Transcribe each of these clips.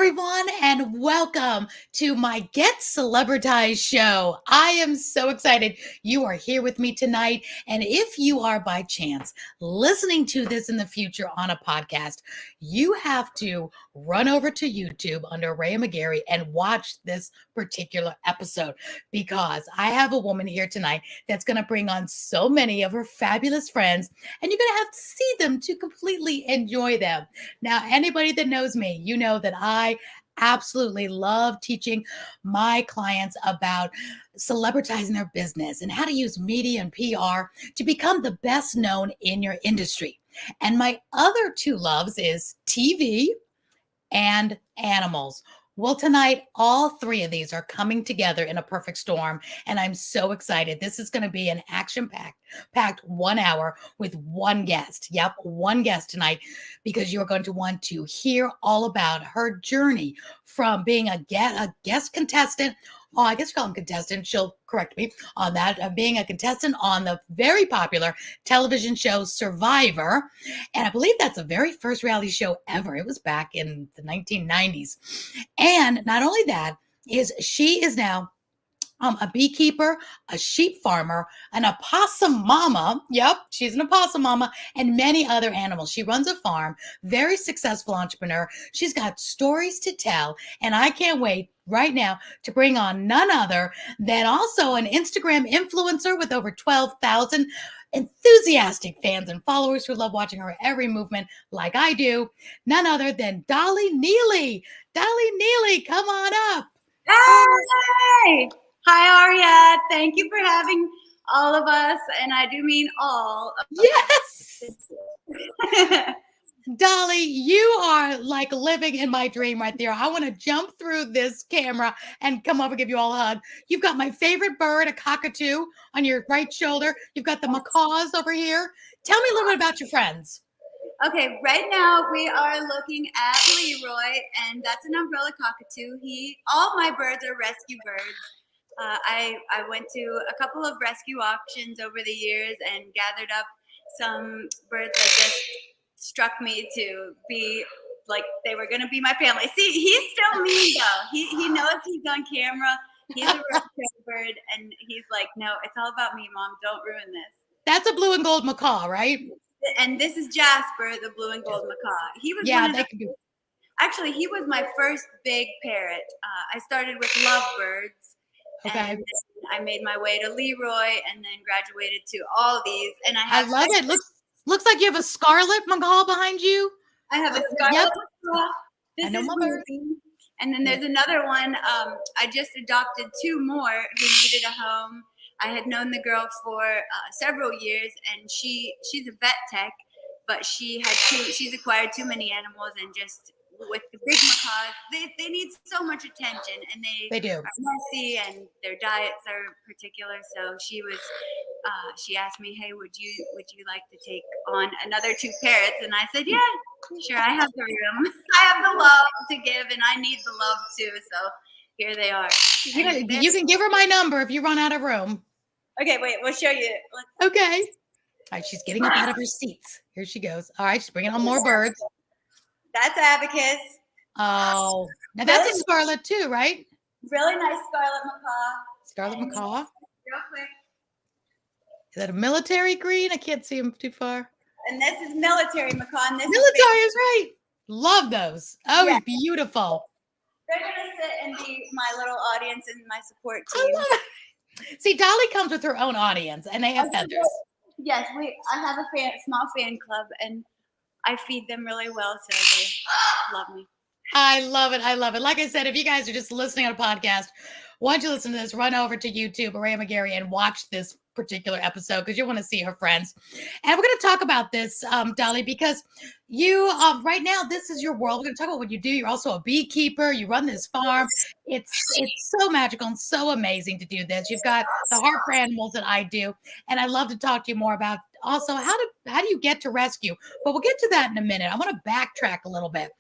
everyone, and welcome to my Get Celebritized show. I am so excited you are here with me tonight. And if you are by chance listening to this in the future on a podcast, you have to run over to YouTube under Aurea McGarry and watch this particular episode, because I have a woman here tonight that's going to bring on so many of her fabulous friends, and you're going to have to see them to completely enjoy them. Now, anybody that knows me, you know that I absolutely love teaching my clients about celebritizing their business and how to use media and PR to become the best known in your industry. And my other two loves is TV and animals. Well, tonight, all three of these are coming together in a perfect storm, and I'm so excited. This is going to be an action-packed 1 hour with one guest. Yep, one guest tonight, because you're going to want to hear all about her journey from being a guest contestant. Oh, I guess you call him contestant. She'll correct me on that. Being a contestant on the very popular television show Survivor. And I believe that's the very first reality show ever. It was back in the 1990s. And not only that, she is now a beekeeper, a sheep farmer, an opossum mama. Yep, she's an opossum mama, and many other animals. She runs a farm, very successful entrepreneur. She's got stories to tell, and I can't wait right now to bring on none other than also an Instagram influencer with over 12,000 enthusiastic fans and followers who love watching her every movement like I do. None other than Dolly Neely. Dolly Neely, come on up. Hey! Hi, Aurea. Thank you for having all of us, and I do mean all of Yes. Dolly, you are like living in my dream right there. I want to jump through this camera and come over and give you all a hug. You've got my favorite bird, a cockatoo, on your right shoulder. You've got the macaws over here. Tell me a little bit about your friends. Okay, right now we are looking at Leroy, and that's an umbrella cockatoo. All my birds are rescue birds. I went to a couple of rescue auctions over the years and gathered up some birds that just struck me to be like they were going to be my family. See, he's still mean though. He knows he's on camera. He's a rescue bird, and he's like, no, it's all about me, Mom. Don't ruin this. That's a blue and gold macaw, right? And this is Jasper, the blue and gold macaw. He was actually, he was my first big parrot. I started with lovebirds. Okay. And I made my way to Leroy, and then graduated to all these. And I love it. Looks like you have a scarlet macaw behind you. I have a scarlet macaw. This is Ruby. And then there's another one. I just adopted two more who needed a home. I had known the girl for several years, and she's a vet tech, but she's acquired too many animals, and just with the big macaws, they need so much attention, and they do. Are messy, and their diets are particular. So she asked me, hey, would you like to take on another two parrots? And I said, yeah, sure. I have the room. I have the love to give, and I need the love too. So here they are. You can give her my number if you run out of room. Okay, wait, we'll show you. Okay. All right, she's getting up out of her seats. Here she goes. All right, she's bringing on more birds. That's Abacus. Oh, now that's a scarlet too, right? Really nice scarlet macaw. Scarlet macaw. Real quick. Is that a military green? I can't see him too far. And this is military macaw. And this military is right. Love those. Oh, yeah. Beautiful. They're going to sit and be my little audience and my support team. See, Dolly comes with her own audience, and they have feathers. Yes, I have a small fan club, and I feed them really well, so they love me. I love it. I love it. Like I said, if you guys are just listening on a podcast, once you listen to this, run over to YouTube, Aurea McGarry, and watch this particular episode, because you want to see her friends. And we're going to talk about this, Dolly, because you right now, this is your world. We're going to talk about what you do. You're also a beekeeper. You run this farm. It's so magical and so amazing to do this. You've got the heart for animals that I do, and I'd love to talk to you more about also how do you get to rescue. But we'll get to that in a minute. I want to backtrack a little bit,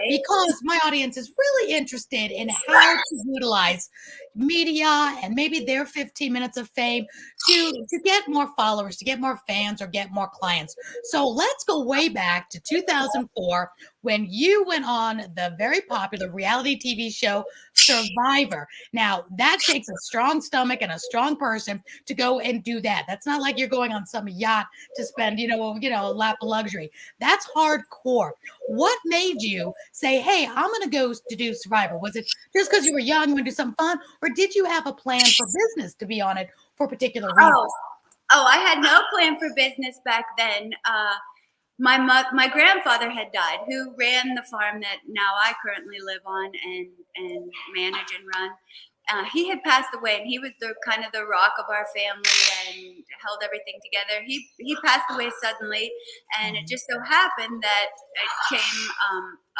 because my audience is really interested in how to utilize media and maybe their 15 minutes of fame to get more followers, to get more fans, or get more clients. So let's go way back to 2004 when you went on the very popular reality TV show Survivor. Now, that takes a strong stomach and a strong person to go and do that. That's not like you're going on some yacht to spend, a lap of luxury. That's hardcore. What made you say, "Hey, I'm going to go to do Survivor"? Was it just because you were young, you want to do something fun, or did you have a plan for business to be on it for particular reasons? I had no plan for business back then. My grandfather had died, who ran the farm that now I currently live on and manage and run. He had passed away, and he was the kind of the rock of our family and held everything together. He passed away suddenly, and it just so happened that it came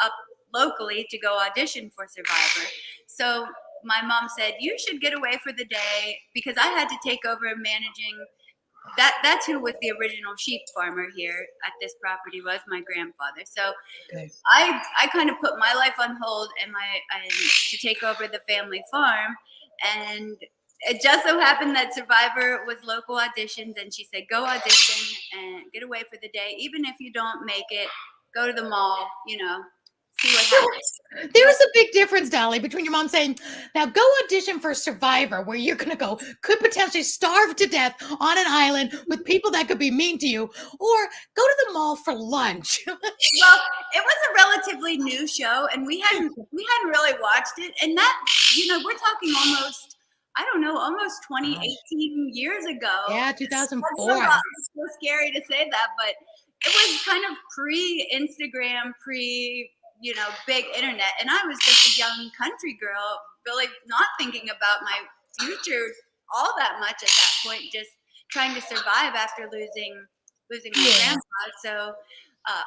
up locally to go audition for Survivor. So my mom said, "You should get away for the day," because I had to take over managing. That's who was the original sheep farmer here at this property, was my grandfather. So Okay. I kind of put my life on hold and to take over the family farm, and it just so happened that Survivor was local auditions, and she said, "Go audition and get away for the day. Even if you don't make it, go to the mall, see what happens." There's a big difference, Dolly, between your mom saying, "Now go audition for Survivor," where you're going to go, could potentially starve to death on an island with people that could be mean to you, or go to the mall for lunch. Well, it was a relatively new show, and we hadn't really watched it, and that we're talking almost, I don't know, almost 20, 18 years ago. Yeah, 2004. It's so scary to say that, but it was kind of pre-Instagram, big internet, and I was just a young country girl, really not thinking about my future all that much at that point, just trying to survive after losing my grandpa. So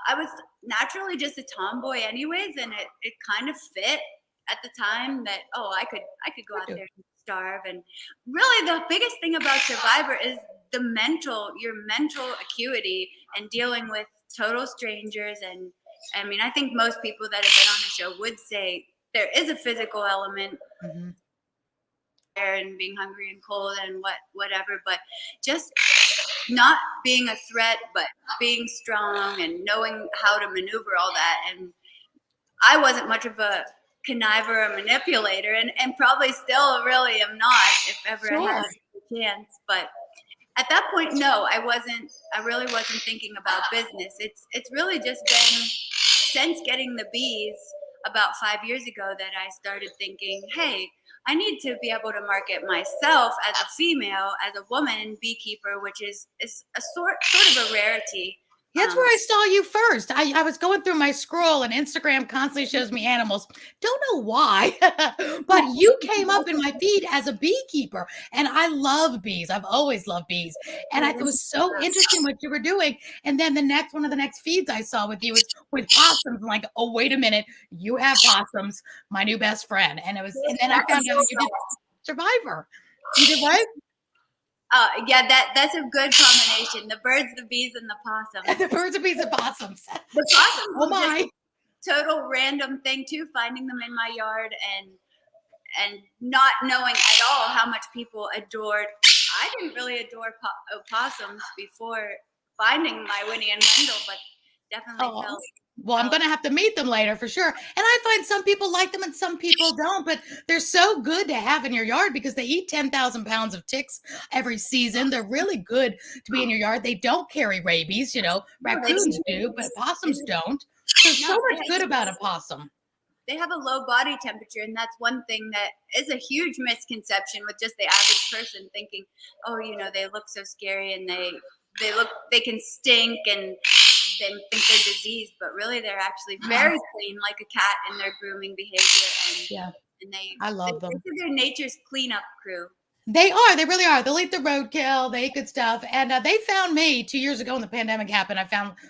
I was naturally just a tomboy anyways, and it kind of fit at the time that I could go out there and starve. And really the biggest thing about Survivor is your mental acuity and dealing with total strangers. And I mean, I think most people that have been on the show would say there is a physical element there, and being hungry and cold and whatever, but just not being a threat, but being strong and knowing how to maneuver all that. And I wasn't much of a conniver or manipulator, and probably still really am not, if ever I had a chance. But at that point, no, I really wasn't thinking about business. It's really just been since getting the bees about 5 years ago that I started thinking, hey, I need to be able to market myself as a female, as a woman beekeeper, which is a sort of a rarity. That's where I saw you first. I was going through my scroll, and Instagram constantly shows me animals. Don't know why, but you came up in my feed as a beekeeper, and I love bees. I've always loved bees, and I thought it was so interesting what you were doing. And then one of the next feeds I saw with you was with possums. I'm like, oh, wait a minute, you have possums, my new best friend. And then I found out you did Survivor. You did what? Yeah, that's a good combination. The birds, the bees, and the possums. The birds, the bees, and possums. The possums. Oh my! Total random thing too. Finding them in my yard and not knowing at all how much people adored. I didn't really adore opossums before finding my Winnie and Wendell, but definitely felt. Well, I'm going to have to meet them later for sure. And I find some people like them and some people don't, but they're so good to have in your yard because they eat 10,000 pounds of ticks every season. They're really good to be in your yard. They don't carry rabies, raccoons do, but possums don't. There's so much good about a possum. They have a low body temperature, and that's one thing that is a huge misconception with just the average person thinking, oh, they look so scary and they can stink and they think they're diseased, but really they're actually very clean, like a cat in their grooming behavior. And I love them. They're nature's cleanup crew. They are. They really are. They'll eat the roadkill. They eat good stuff. And they found me 2 years ago when the pandemic happened.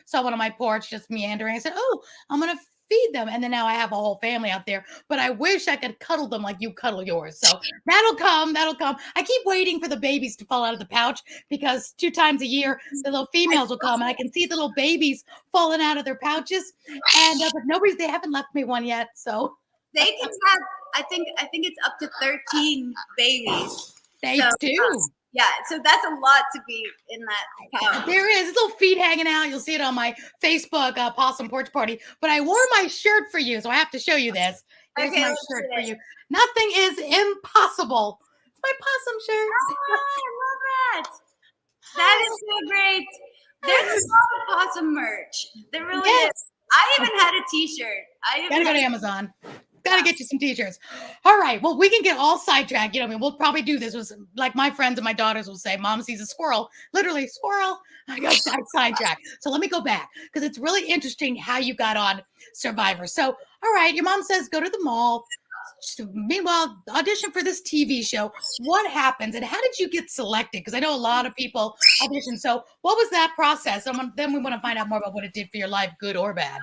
Saw one on my porch just meandering. I said, oh, I'm going to feed them. And then now I have a whole family out there. But I wish I could cuddle them like you cuddle yours. So that'll come. That'll come. I keep waiting for the babies to fall out of the pouch because 2 times a year, the little females will come. And I can see the little babies falling out of their pouches. And but they haven't left me one yet. So they can have, I think it's up to 13 babies. They do. Yeah, so that's a lot to be in that pouch. There is little feet hanging out. You'll see it on my Facebook Possum Porch Party. But I wore my shirt for you, so I have to show you this. Here's Okay, my let's shirt see for it. you. Nothing is impossible. It's my possum shirt. Oh, I love that. That is so great. There's a lot of possum merch. There really is. Yes. I even had a T-shirt. Gotta go to Amazon. Gotta get you some t-shirts. All right. Well, we can get all sidetracked. I mean, we'll probably do this with like my friends and my daughters will say, Mom sees a squirrel. Literally, squirrel. I got sidetracked. So let me go back because it's really interesting how you got on Survivor. So, all right, your mom says go to the mall. Meanwhile, audition for this TV show. What happens and how did you get selected? Because I know a lot of people audition. So, what was that process? Then we want to find out more about what it did for your life, good or bad.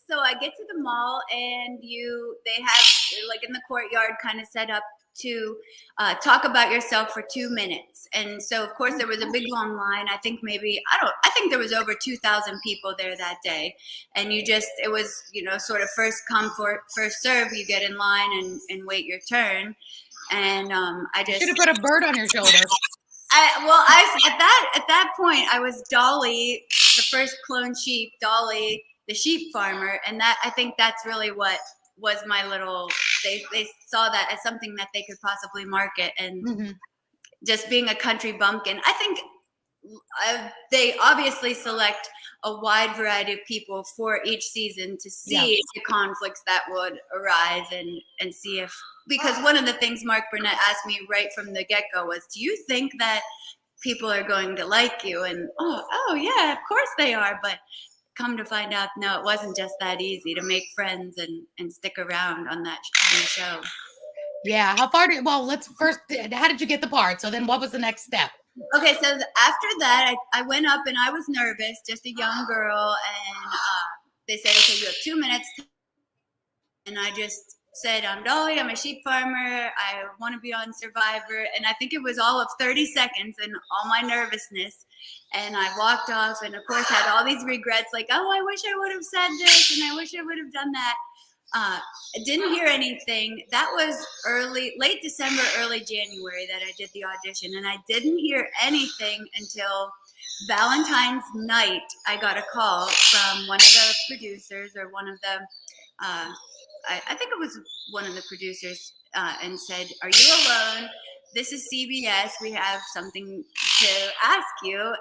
So I get to the mall and they have like in the courtyard kind of set up to talk about yourself for 2 minutes. And so of course there was a big long line. I think there was over 2,000 people there that day. And it was, sort of first come, first serve. You get in line and wait your turn. And I just should have put a bird on your shoulder. At that point I was Dolly, the first clone sheep, Dolly, the sheep farmer, and that I think that's really what was my little. They saw that as something that they could possibly market, and just being a country bumpkin. I think they obviously select a wide variety of people for each season to see the conflicts that would arise and see if, because one of the things Mark Burnett asked me right from the get-go was, do you think that people are going to like you? And oh yeah, of course they are, but come to find out, no, it wasn't just that easy to make friends and stick around on that show. Yeah. How did you get the part? So then what was the next step? Okay, so after that, I went up and I was nervous, just a young girl, and they said, okay, you have 2 minutes. And I just said, I'm Dolly, I'm a sheep farmer, I want to be on Survivor. And I think it was all of 30 seconds and all my nervousness. And I walked off and, of course, had all these regrets, like, oh, I wish I would have said this and I wish I would have done that. I didn't hear anything. That was late December, early January that I did the audition. And I didn't hear anything until Valentine's night. I got a call from one of the producers or one of the I think it was one of the producers and said, are you alone? This is CBS. We have something to ask you,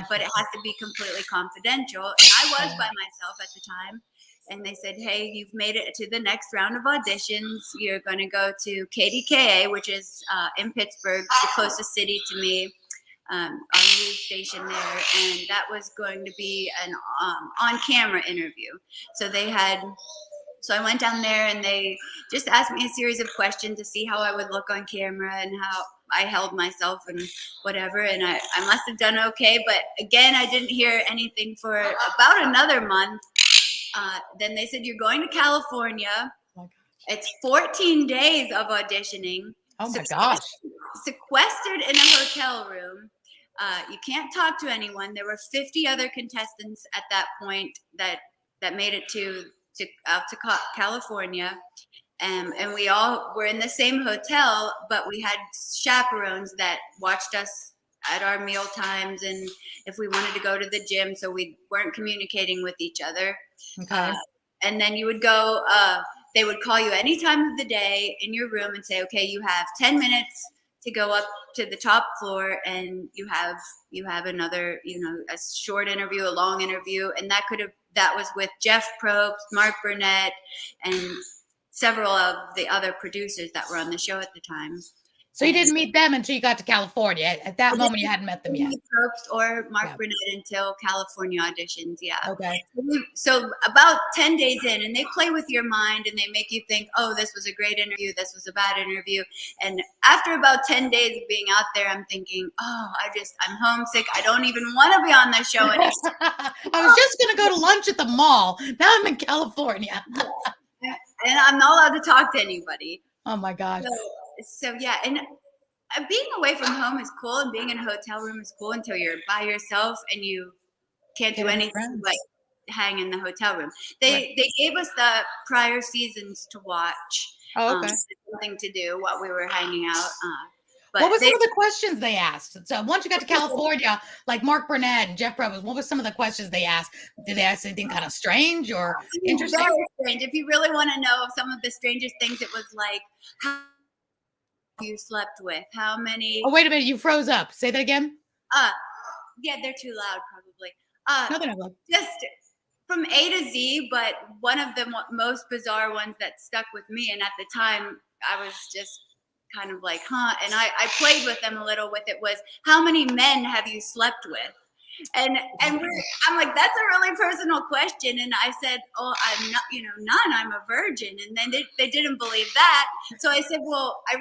but it has to be completely confidential. And I was by myself at the time. And they said, hey, you've made it to the next round of auditions. You're going to go to KDKA, which is in Pittsburgh, the closest city to me, our news station there. And that was going to be an on-camera interview. So I went down there and they just asked me a series of questions to see how I would look on camera and how I held myself and whatever. And I must have done okay. But again, I didn't hear anything for about another month. Then they said, you're going to California. It's 14 days of auditioning. Oh my gosh. Sequestered in a hotel room. You can't talk to anyone. There were 50 other contestants at that point that made it out to California, and we all were in the same hotel, but we had chaperones that watched us at our meal times and if we wanted to go to the gym, so we weren't communicating with each other. Okay. And then you would go, they would call you any time of the day in your room and say, okay, you have 10 minutes to go up to the top floor and you have another, a short interview, a long interview. And that was with Jeff Probst, Mark Burnett, and several of the other producers that were on the show at the time. So you didn't meet them until you got to California. At that moment, you hadn't met them yet. Probst or Mark Burnett until California auditions, yeah. Okay. So about 10 days in, and they play with your mind, and they make you think, oh, this was a great interview, this was a bad interview. And after about 10 days of being out there, I'm thinking, oh, I'm homesick. I don't even want to be on the show anymore. I was just going to go to lunch at the mall. Now I'm in California. And I'm not allowed to talk to anybody. Oh, my gosh. So yeah, and being away from home is cool, and being in a hotel room is cool until you're by yourself and you can't do anything but hang in the hotel room. They gave us the prior seasons to watch. Oh, okay. Something to do while we were hanging out. But What were some of the questions they asked? So once you got to California, like Mark Burnett and Jeff Probst, what were some of the questions they asked? Did they ask anything kind of strange or interesting? Very strange. If you really want to know some of the strangest things, it was like how you slept with, how many. Oh, wait a minute, you froze up. Say that again. Yeah, they're too loud, probably. No, they're not loud. Just from A to Z, but one of the most bizarre ones that stuck with me, and at the time I was just kind of like, huh, and I played with them a little with it, was how many men have you slept with? And I'm like, that's a really personal question. And I said, oh, I'm not, none, I'm a virgin. And then they didn't believe that. So I said, well, I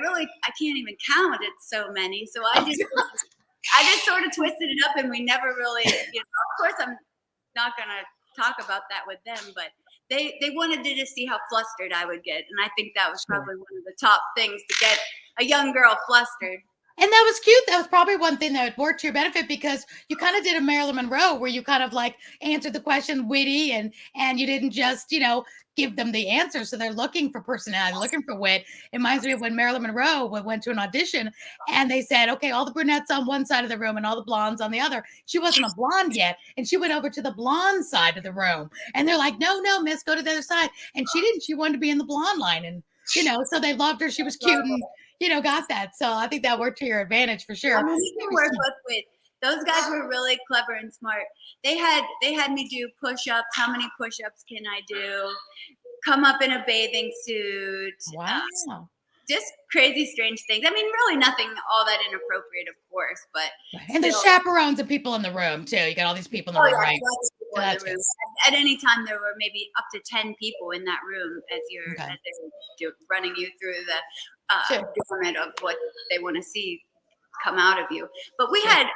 can't even count, it's so many. So I just sort of twisted it up, and we never really, of course I'm not going to talk about that with them, but they wanted to just see how flustered I would get. And I think that was probably one of the top things, to get a young girl flustered. And that was cute. That was probably one thing that worked to your benefit, because you kind of did a Marilyn Monroe where you kind of like answered the question witty, and you didn't just, give them the answer. So they're looking for personality, looking for wit. It reminds me of when Marilyn Monroe went to an audition and they said, okay, all the brunettes on one side of the room and all the blondes on the other. She wasn't a blonde yet. And she went over to the blonde side of the room. And they're like, no, miss, go to the other side. And she didn't. She wanted to be in the blonde line. And, so they loved her. She was cute and, got that. So I think that worked to your advantage for sure. I mean, you can work both ways. Those guys were really clever and smart. They had me do push-ups. How many push-ups can I do? Come up in a bathing suit. Wow. Just crazy, strange things. I mean, really nothing all that inappropriate, of course, but. And the chaperones and people in the room too. You got all these people in the room, right? At any time, there were maybe up to 10 people in that room as they're running you through the gamut of what they want to see come out of you. But we had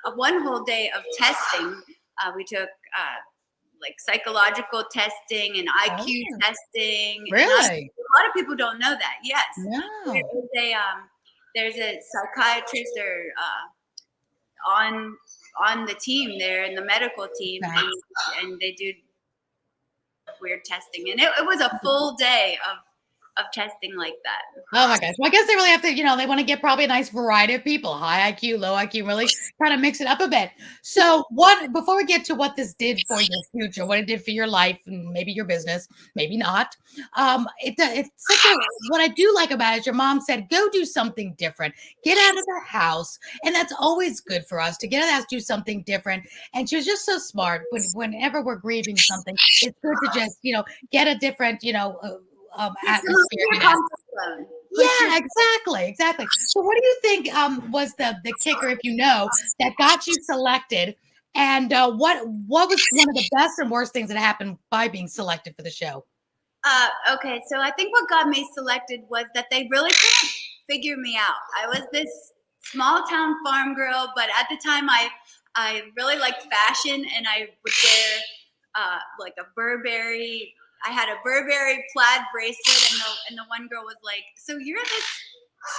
a one whole day of testing. We took like psychological testing and IQ testing. Really? A lot of people don't know that. Yes. No. There's a psychiatrist on the team there, in the medical team, and they do weird testing, and it was a full day of testing like that. Oh my gosh. Well, I guess they really have to, they want to get probably a nice variety of people, high IQ, low IQ, really kind of mix it up a bit. So before we get to what this did for your future, what it did for your life and maybe your business, maybe not. It's such what I do like about it is your mom said, go do something different, get out of the house. And that's always good for us to get out of the house, do something different. And she was just so smart. Whenever we're grieving something, it's good to just, get a different, atmosphere. Yeah, exactly. So what do you think was the kicker, if that got you selected, and what was one of the best and worst things that happened by being selected for the show? Okay, so I think what got me selected was that they really couldn't figure me out. I was this small town farm girl, but at the time I really liked fashion, and I would wear like a Burberry. I had a Burberry plaid bracelet, and the one girl was like, so you're this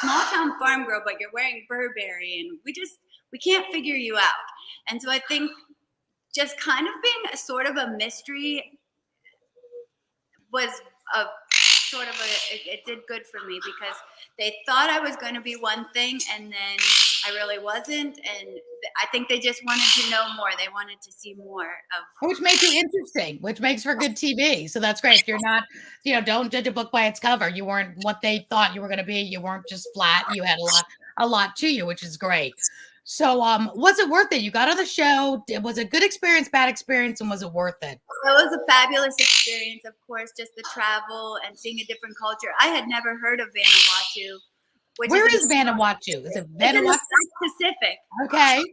small town farm girl, but you're wearing Burberry, and we can't figure you out. And so I think just kind of being sort of a mystery was it did good for me, because they thought I was going to be one thing, and then I really wasn't. And I think they just wanted to know more. They wanted to see more of. Which made you interesting, which makes for good TV. So that's great. You're not, don't judge a book by its cover. You weren't what they thought you were going to be. You weren't just flat. You had a lot to you, which is great. So was it worth it? You got on the show. Was it a good experience, bad experience, and was it worth it? It was a fabulous experience, of course, just the travel and seeing a different culture. I had never heard of Vanuatu. Where is Vanuatu? Is it Vanuatu? It's in the South Pacific. Okay.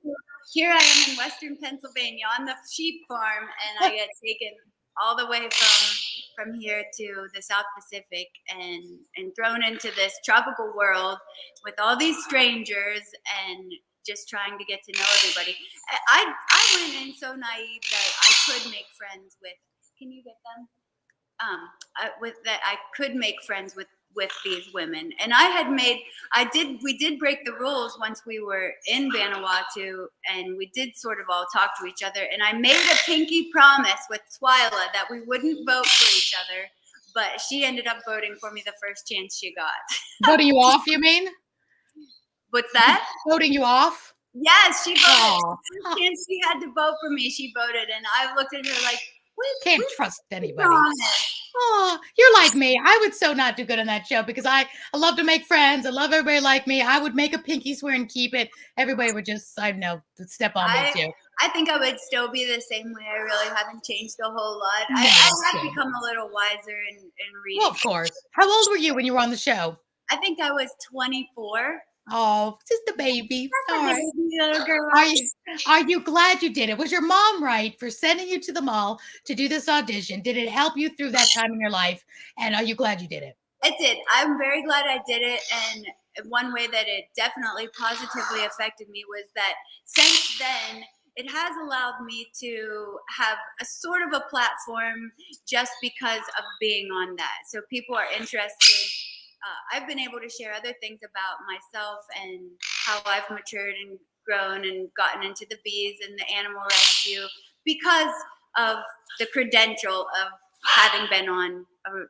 Here I am in Western Pennsylvania on the sheep farm, and I get taken all the way from here to the South Pacific and thrown into this tropical world with all these strangers and just trying to get to know everybody. I went in so naive that I could make friends with. Can you get them? I could make friends with these women, and we did break the rules once we were in Vanuatu, and we did sort of all talk to each other, and I made a pinky promise with Twyla that we wouldn't vote for each other, but she ended up voting for me the first chance she got. Voting you off, you mean? What's that? Voting you off? Yes, she voted. Oh, Every chance she had to vote for me, she voted, and I looked at her like, can't "We trust be anybody. honest." Oh, you're like me. I would so not do good on that show because I love to make friends. I love everybody like me. I would make a pinky swear and keep it. Everybody would just, I know, step on me I too. I think I would still be the same way. I really haven't changed a whole lot. No, I that's have good. become a little wiser in Well, reading. of course. How old were you when you were on the show? I think I was 24. Oh, just a baby. That's All a right. baby little girl. Are you glad you did it? Was your mom right for sending you to the mall to do this audition? Did it help you through that time in your life? And are you glad you did it? It did. I'm very glad I did it. And one way that it definitely positively affected me was that since then, it has allowed me to have a sort of a platform just because of being on that. So people are interested. I've been able to share other things about myself and how I've matured and grown and gotten into the bees and the animal rescue because of the credential of having been on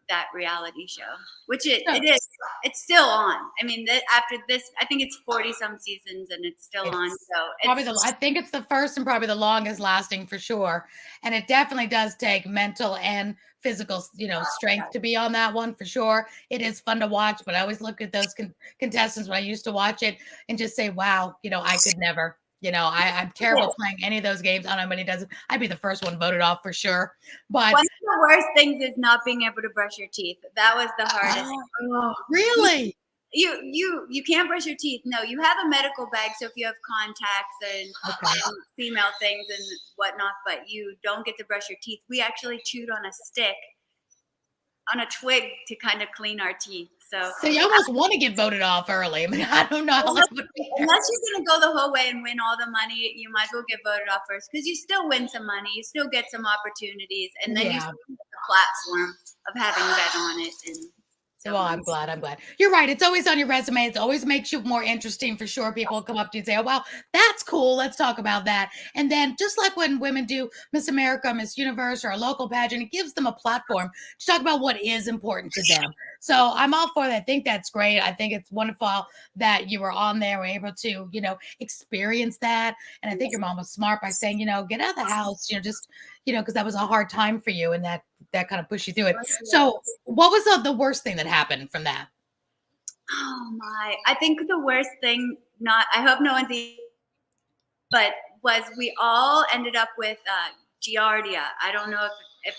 that reality show, which So it is. It's still on. I mean, after this, I think it's 40 some seasons and it's still on. it's So probably it's I think it's the first and probably the longest lasting for sure. And it definitely does take mental and physical, strength to be on that one for sure. It is fun to watch, but I always look at those contestants when I used to watch it and just say, wow, I could never. I'm terrible playing any of those games. I don't know how many does it. I'd be the first one voted off for sure. But one of the worst things is not being able to brush your teeth. That was the hardest. oh, really? You can't brush your teeth. No, you have a medical bag, so if you have contacts and female things and whatnot, but you don't get to brush your teeth. We actually chewed on a stick, on a twig to kind of clean our teeth. So you almost want to get voted off early. I mean, I don't know how that would be. unless you're gonna go the whole way and win all the money, you might as well get voted off first because you still win some money, you still get some opportunities, and then you still get the platform of having been on it. And so Well, I'm glad. You're right. It's always on your resume. It always makes you more interesting for sure. People will come up to you and say, oh, wow, that's cool. Let's talk about that. And then just like when women do Miss America, Miss Universe, or a local pageant, it gives them a platform to talk about what is important to them. So I'm all for that. I think that's great. I think it's wonderful that you were on there, were able to, experience that. And I think your mom was smart by saying, get out of the house, just, because that was a hard time for you and that kind of pushed you through it. So what was the worst thing that happened from that? Oh my! I think the worst thing, I hope no one's, but was we all ended up with giardia. I don't know if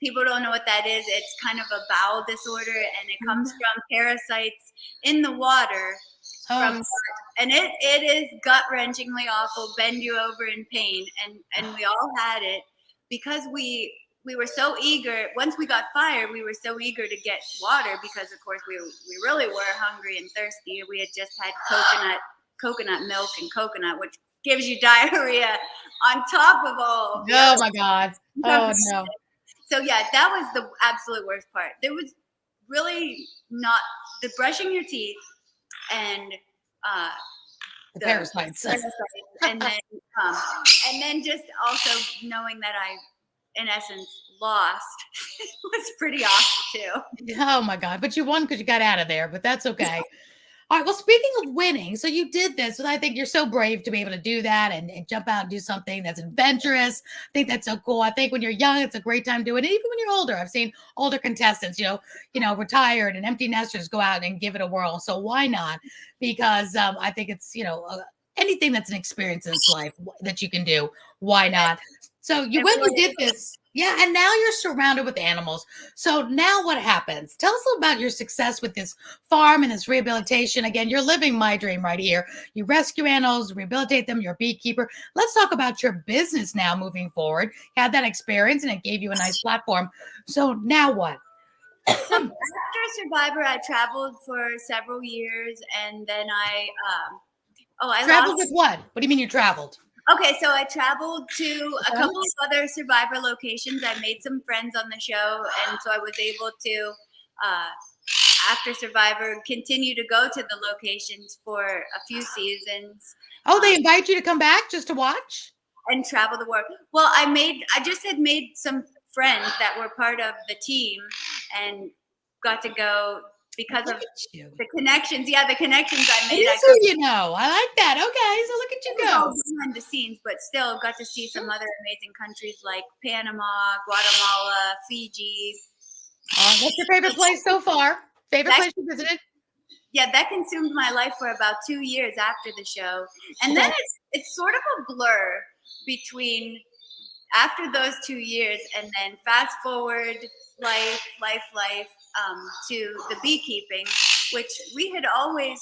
people don't know what that is. It's kind of a bowel disorder, and it comes from parasites in the water. And it is gut wrenchingly awful, bend you over in pain, and we all had it because we were so eager. Once we got fired, we were so eager to get water because, of course, we really were hungry and thirsty. We had just had coconut milk and coconut, which gives you diarrhea on top of all. Oh my God! Oh no! So yeah, that was the absolute worst part. There was really not the brushing your teeth and the parasites. and then just also knowing that I, in essence, lost was pretty awesome too. Oh my God! But you won because you got out of there. But that's okay. All right. Well, speaking of winning, so you did this, and I think you're so brave to be able to do that and jump out and do something that's adventurous. I think that's so cool. I think when you're young, it's a great time doing it. Even when you're older, I've seen older contestants, retired and empty nesters go out and give it a whirl. So why not? Because I think it's anything that's an experience in this life that you can do. Why not? So you did this. Yeah, and now you're surrounded with animals. So now what happens? Tell us about your success with this farm and this rehabilitation. Again, you're living my dream right here. You rescue animals, rehabilitate them, you're a beekeeper. Let's talk about your business now moving forward. You had that experience and it gave you a nice platform. So now what? So after Survivor, I traveled for several years and then I traveled with what? What do you mean you traveled? Okay, so I traveled to a couple of other Survivor locations. I made some friends on the show, and so I was able to, after Survivor, continue to go to the locations for a few seasons. Oh, they invite you to come back just to watch? And travel the world. Well, I just had made some friends that were part of the team and got to go because Look of at you. the connections. Yeah, the connections I It made. is who you know. I like that. Okay, so look at you It was all go. behind the scenes, but still got to see some other amazing countries like Panama, Guatemala, Fiji. What's your favorite place so far? Favorite That, place you visited? yeah, that consumed my life for about 2 years after the show, and then Okay. it's sort of a blur between after those 2 years and then fast forward life to the beekeeping, which we had always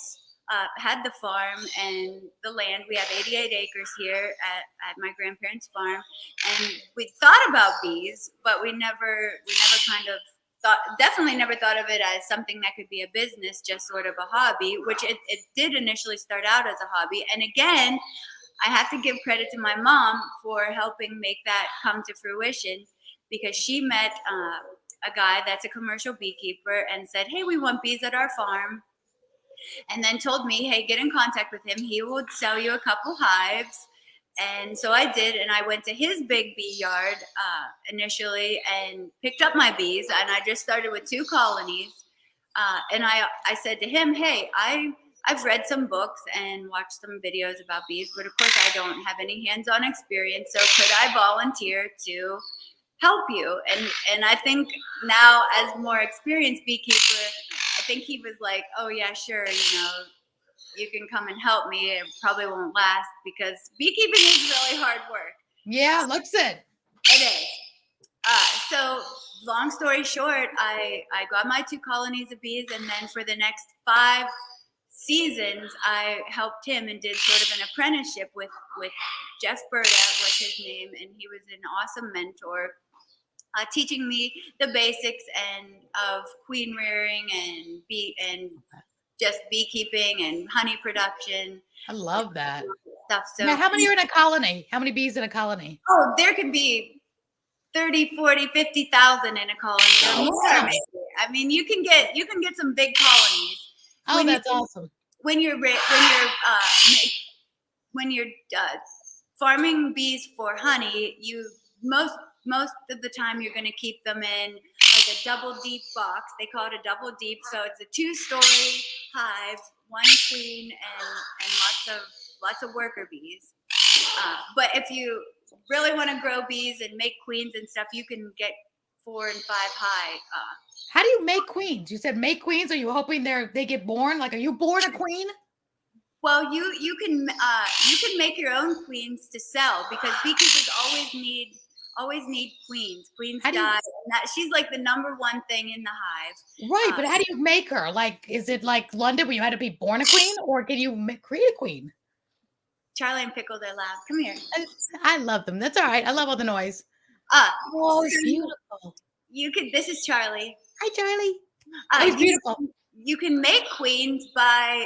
had the farm and the land. We have 88 acres here at my grandparents' farm, and we thought about bees, but we never kind of definitely never thought of it as something that could be a business, just sort of a hobby, which it did initially start out as a hobby. And again, I have to give credit to my mom for helping make that come to fruition, because she met a guy that's a commercial beekeeper and said, "Hey, we want bees at our farm," and then told me, "Hey, get in contact with him. He will sell you a couple hives." And so I did, and I went to his big bee yard initially and picked up my bees, and I just started with 2 colonies. And I said to him, "Hey, I've read some books and watched some videos about bees, but of course I don't have any hands-on experience. So could I volunteer to help you?" And I think now, as more experienced beekeeper, I think he was like, "Oh yeah, sure, you can come and help me. It probably won't last because beekeeping is really hard work." Yeah, looks it. It is. So long story short, I got my 2 colonies of bees, and then for the next 5 seasons, I helped him and did sort of an apprenticeship with Jeff Burda was his name, and he was an awesome mentor, teaching me the basics and of queen rearing and just beekeeping and honey production I love that. stuff. Now, So, how many are in a colony? How many bees in a colony? oh, there could be 30, 40, 50,000 in a colony or more. Awesome. I mean, you can get some big colonies Oh, when you that's awesome. when you're when you're farming bees for honey. You most of the time you're going to keep them in like a double deep box. They call it a double deep, so it's a 2-story hive, 1 queen and lots of worker bees. But if you really want to grow bees and make queens and stuff, you can get 4 and 5 high. How do you make queens? You said make queens. Are you hoping they get born? Like, are you born a queen? Well, you can make your own queens to sell, because beekeepers always need queens. Queens How do die, you? and that she's like the number one thing in the hive. Right, Uh, but how do you make her? Like, is it like London where you had to be born a queen, or can you create a queen? Charlie and Pickle, they're loud. Come here. I, I love them. That's all right. I love all the noise. Oh, he's So beautiful. you could. This is Charlie. Hi, Charlie. Oh, he's You beautiful. you can make queens by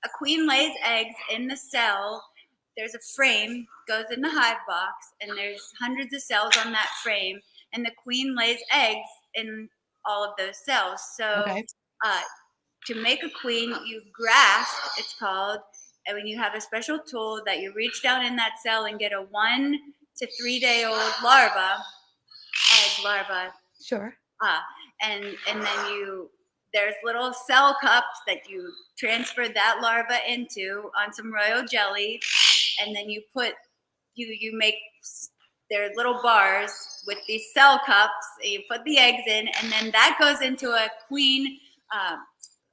a queen lays eggs in the cell. There's a frame goes in the hive box, and there's hundreds of cells on that frame, and the queen lays eggs in all of those cells. So Okay. uh, to make a queen, you graft, it's called, and when you have a special tool that you reach down in that cell and get a 1 to 3 day old egg larva, Sure. uh, and then there's little cell cups that you transfer that larva into on some royal jelly, and then you make their little bars with these cell cups. You put the eggs in, and then that goes into a queen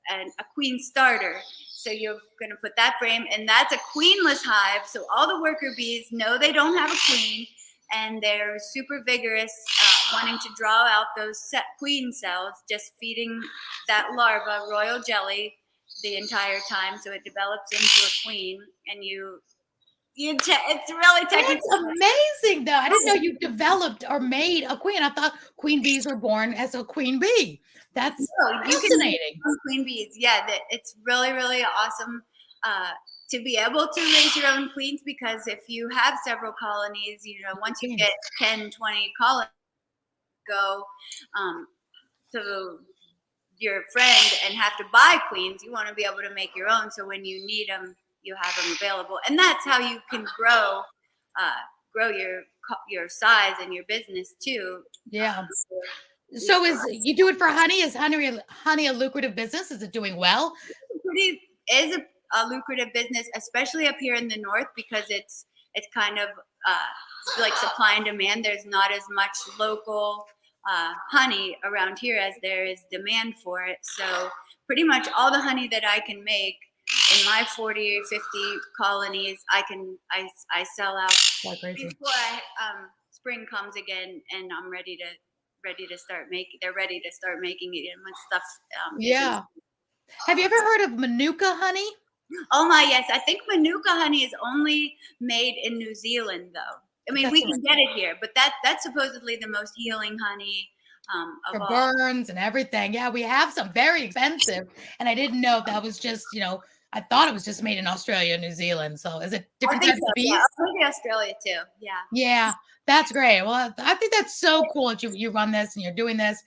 and a queen starter. So you're going to put that frame, and that's a queenless hive. So all the worker bees know they don't have a queen, and they're super vigorous, wanting to draw out those queen cells, just feeding that larva royal jelly the entire time, so it develops into a queen. And it's really technical. That's amazing, though. I didn't know you developed or made a queen. I thought queen bees were born as a queen bee. That's No, you can make fascinating. your own queen bees. Yeah, it's really, really awesome to be able to raise your own queens, because if you have several colonies, once you get 10, 20 colonies, go to your friend and have to buy queens. You want to be able to make your own, so when you need them, you have them available. And that's how you can grow your size and your business too. Yeah. So is you do it for honey? Is honey a lucrative business? Is it doing well? Pretty is a lucrative business, especially up here in the north, because it's kind of like supply and demand. There's not as much local honey around here as there is demand for it. So pretty much all the honey that I can make in my 40 or 50 colonies, I sell out Like crazy. before spring comes again, and I'm ready to start making. They're ready to start making it, and when stuff isn't. Yeah. Have you ever heard of Manuka honey? Oh my, yes. I think Manuka honey is only made in New Zealand, though. I mean, That's we right. can get it here, but that's supposedly the most healing honey For of all. burns and everything. Yeah, we have some very expensive, and I didn't know if that was just, I thought it was just made in Australia, New Zealand. So is it I different think types so. of Yeah, bees? maybe Australia too. Yeah. Yeah, that's great. Well, I think that's so cool that you run this and you're doing this.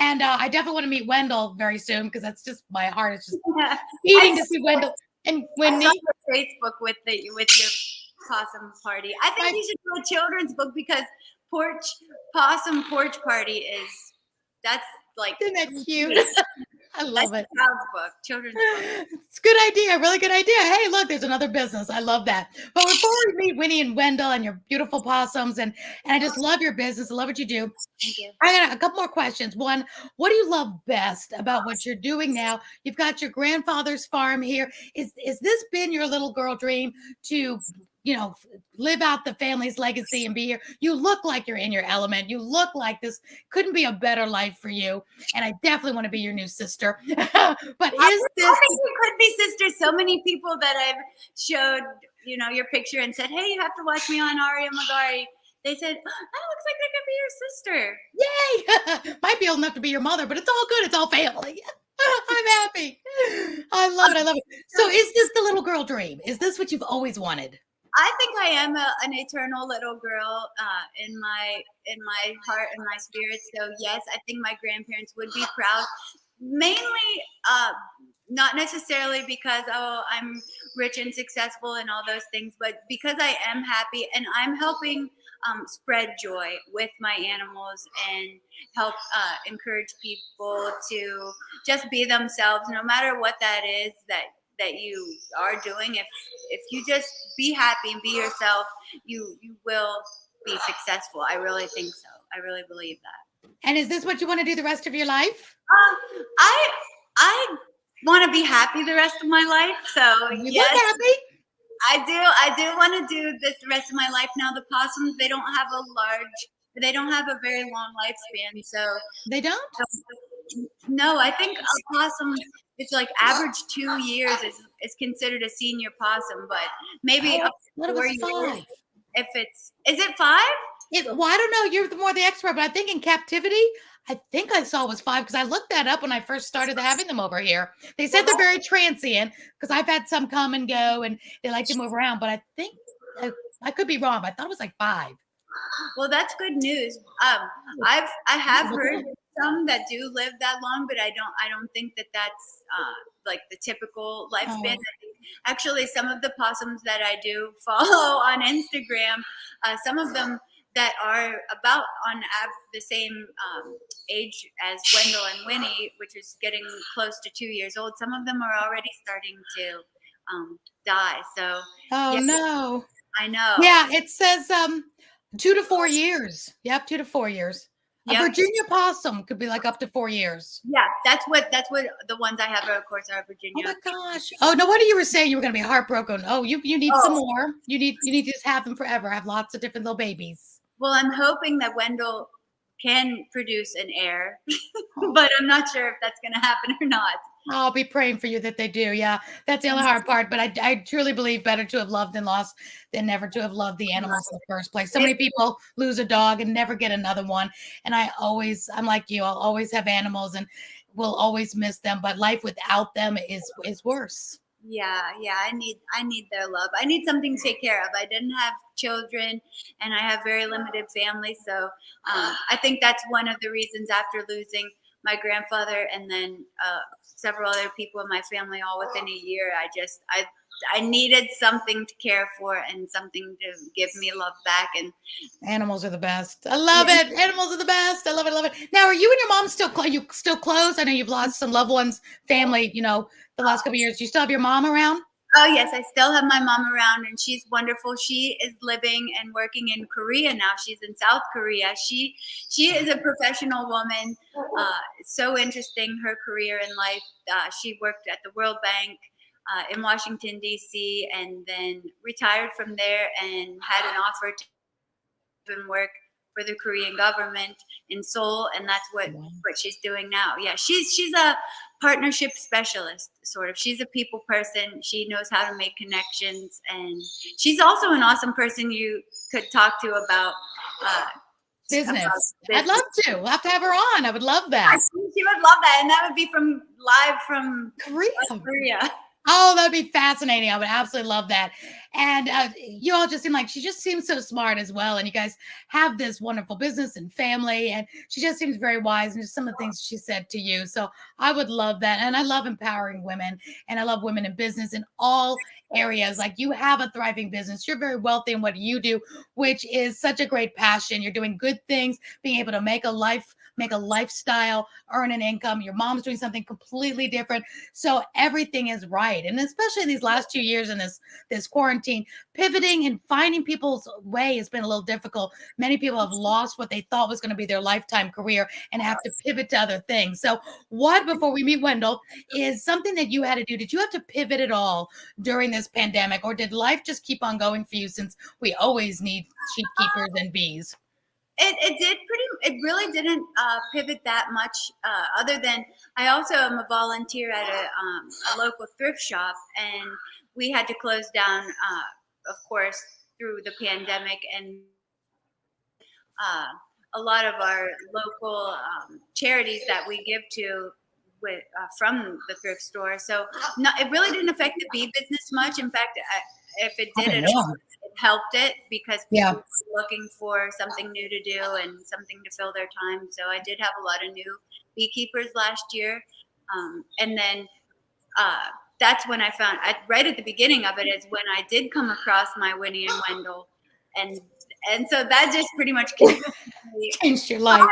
And I definitely want to meet Wendell very soon because that's just my heart is just I beating to saw, see Wendell and I saw Wendy. your Facebook with your possum party. I think I you should do a children's book because possum porch party is that's like Isn't that cute? I that's love a it. child's book, children's book. It's a good idea, really good idea. Hey, look, there's another business. I love that. But before we meet Winnie and Wendell and your beautiful possums, and I just love your business. I love what you do. Thank you. I got a couple more questions. One, what do you love best about what you're doing now? You've got your grandfather's farm here. Is this been your little girl dream to, live out the family's legacy and be here? You look like you're in your element. You look like this couldn't be a better life for you. And I definitely want to be your new sister. But is I this think we could be sisters. So many people that I've showed, your picture and said, "Hey, you have to watch me on Aurea McGarry." They said, "Oh, that looks like that could be your sister." yay? Might be old enough to be your mother, but it's all good. It's all family. I'm happy. I love it. I love it. So is this the little girl dream? Is this what you've always wanted? I think I am an eternal little girl in my heart and my spirit. So yes, I think my grandparents would be proud. Mainly, not necessarily because I'm rich and successful and all those things, but because I am happy and I'm helping spread joy with my animals and help encourage people to just be themselves, no matter what that is that you are doing. If you just be happy and be yourself, you will be successful. I really think so. I really believe that. And is this what you want to do the rest of your life? I want to be happy the rest of my life. So You look yes, happy. I do want to do this the rest of my life. Now the possums, they don't have a very long lifespan. So They don't? no, I think a possum, it's like average 2 years is considered a senior possum, but maybe Oh, up what to if 4 it's years. 5? Is it 5? Well, I don't know. You're more the expert, but I think in captivity, I think I saw it was 5 because I looked that up when I first started having them over here. They said Well, they're very transient because I've had some come and go and they like to move around, but I think I could be wrong. But I thought it was like 5. Well, that's good news. I have heard some that do live that long, but I don't think that that's like the typical lifespan. Oh, I think actually some of the possums that I do follow on Instagram, some of them that are about on the same age as Wendell and Winnie, which is getting close to 2 years old. Some of them are already starting to die. So oh yeah, no. I know. Yeah, it says 2 to 4 years. Yep, 2 to 4 years. A Yep. Virginia possum could be like up to 4 years. Yeah, that's what the ones I have, of course, are Oh Virginia. my gosh. Oh, no wonder you were saying you were going to be heartbroken. Oh, you need some Oh, more. You need to just have them forever. Have lots of different little babies. well, I'm hoping that Wendell can produce an heir, Oh, but I'm not sure if that's going to happen or not. I'll be praying for you that they do. Yeah, that's the only hard part. But I truly believe better to have loved and lost than never to have loved the animals in the first place. So many people lose a dog and never get another one. And I'm like you. I'll always have animals and will always miss them. But life without them is worse. Yeah, I need their love. I need something to take care of. I didn't have children, and I have very limited family, so I think that's one of the reasons after losing my grandfather, and then several other people in my family all within a year. I needed something to care for and something to give me love back. And Animals are the best. I love it. Animals are the best. I love it. I love it. Now, are you and your mom still you still close? I know you've lost some loved ones, family, the last couple of years. Do you still have your mom around? Oh yes, I still have my mom around, and she's wonderful. She is living and working in Korea now. She's in South Korea. She is a professional woman. So interesting, her career in life. She worked at the World Bank in Washington D.C. and then retired from there and had an offer to work for the Korean government in Seoul, and that's what she's doing now. Yeah, she's a partnership specialist, sort of. She's a people person. She knows how to make connections, and she's also an awesome person you could talk to about business. I'd love to. We'll have to have her on. I would love that. She would love that, and that would be live from Korea. Oh, that would be fascinating. I would absolutely love that. And you all just seem like she just seems so smart as well. And you guys have this wonderful business and family. And she just seems very wise. And just some of the things she said to you. So I would love that. And I love empowering women. And I love women in business in all areas. Like, you have a thriving business. You're very wealthy in what you do, which is such a great passion. You're doing good things, being able to make a lifestyle, earn an income. Your mom's doing something completely different. So everything is right. And especially in these last 2 years in this quarantine, pivoting and finding people's way has been a little difficult. Many people have lost what they thought was going to be their lifetime career and have to pivot to other things. So before we meet Wendell, is something that you had to do? Did you have to pivot at all during this pandemic, or did life just keep on going for you, since we always need sheep keepers and bees? It really didn't pivot that much, other than I also am a volunteer at a local thrift shop, and we had to close down, of course, through the pandemic, and a lot of our local charities that we give to from the thrift store. So it really didn't affect the bee business much. In fact, if it did, it helped it, because people were looking for something new to do and something to fill their time. So I did have a lot of new beekeepers last year. And then that's when I found, right at the beginning of it, is when I did come across my Winnie and Wendell. And so that just pretty much changed your life.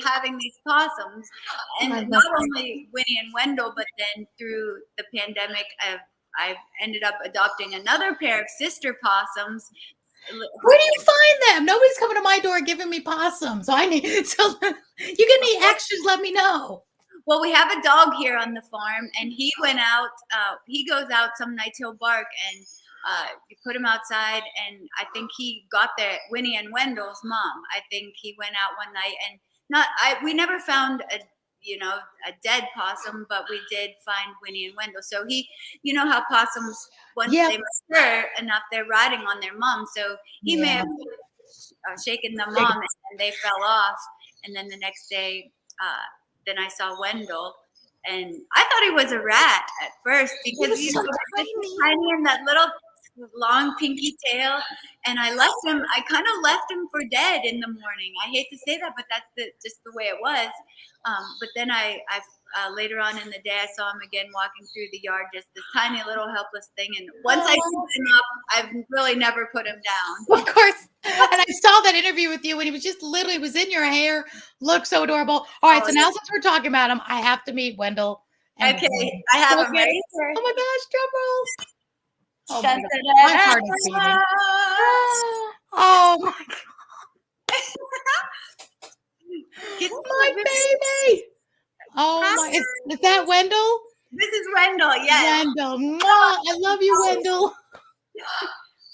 Having these possums. And not only Winnie and Wendell, but then through the pandemic, I ended up adopting another pair of sister possums. Where do you find them? Nobody's coming to my door giving me possums. So you get any extras, let me know. Well, we have a dog here on the farm, and he went out. He goes out some nights, he'll bark, and you put him outside, and I think he got there. Winnie and Wendell's mom, I think he went out one night, and we never found a dead possum, but we did find Winnie and Wendell. So you know how possums, once they mature enough, they're riding on their mom. So he may have shaken the mom, and they fell off. And then the next day, then I saw Wendell, and I thought he was a rat at first, because he's so tiny and that little long pinky tail. And I kind of left him for dead in the morning. I hate to say that, but that's just the way it was. But then I later on in the day, I saw him again walking through the yard, just this tiny little helpless thing. And once I picked him up, I've really never put him down. Of course. And I saw that interview with you, and he was just literally was in your hair. Looked so adorable. All right, so now since we're talking about him, I have to meet Wendell. Okay, I have him right here. Oh my gosh, drum rolls. Oh my heart is beating. Oh my God. My baby. Oh my, is that Wendell? This is Wendell, yes. Wendell. I love you, Wendell.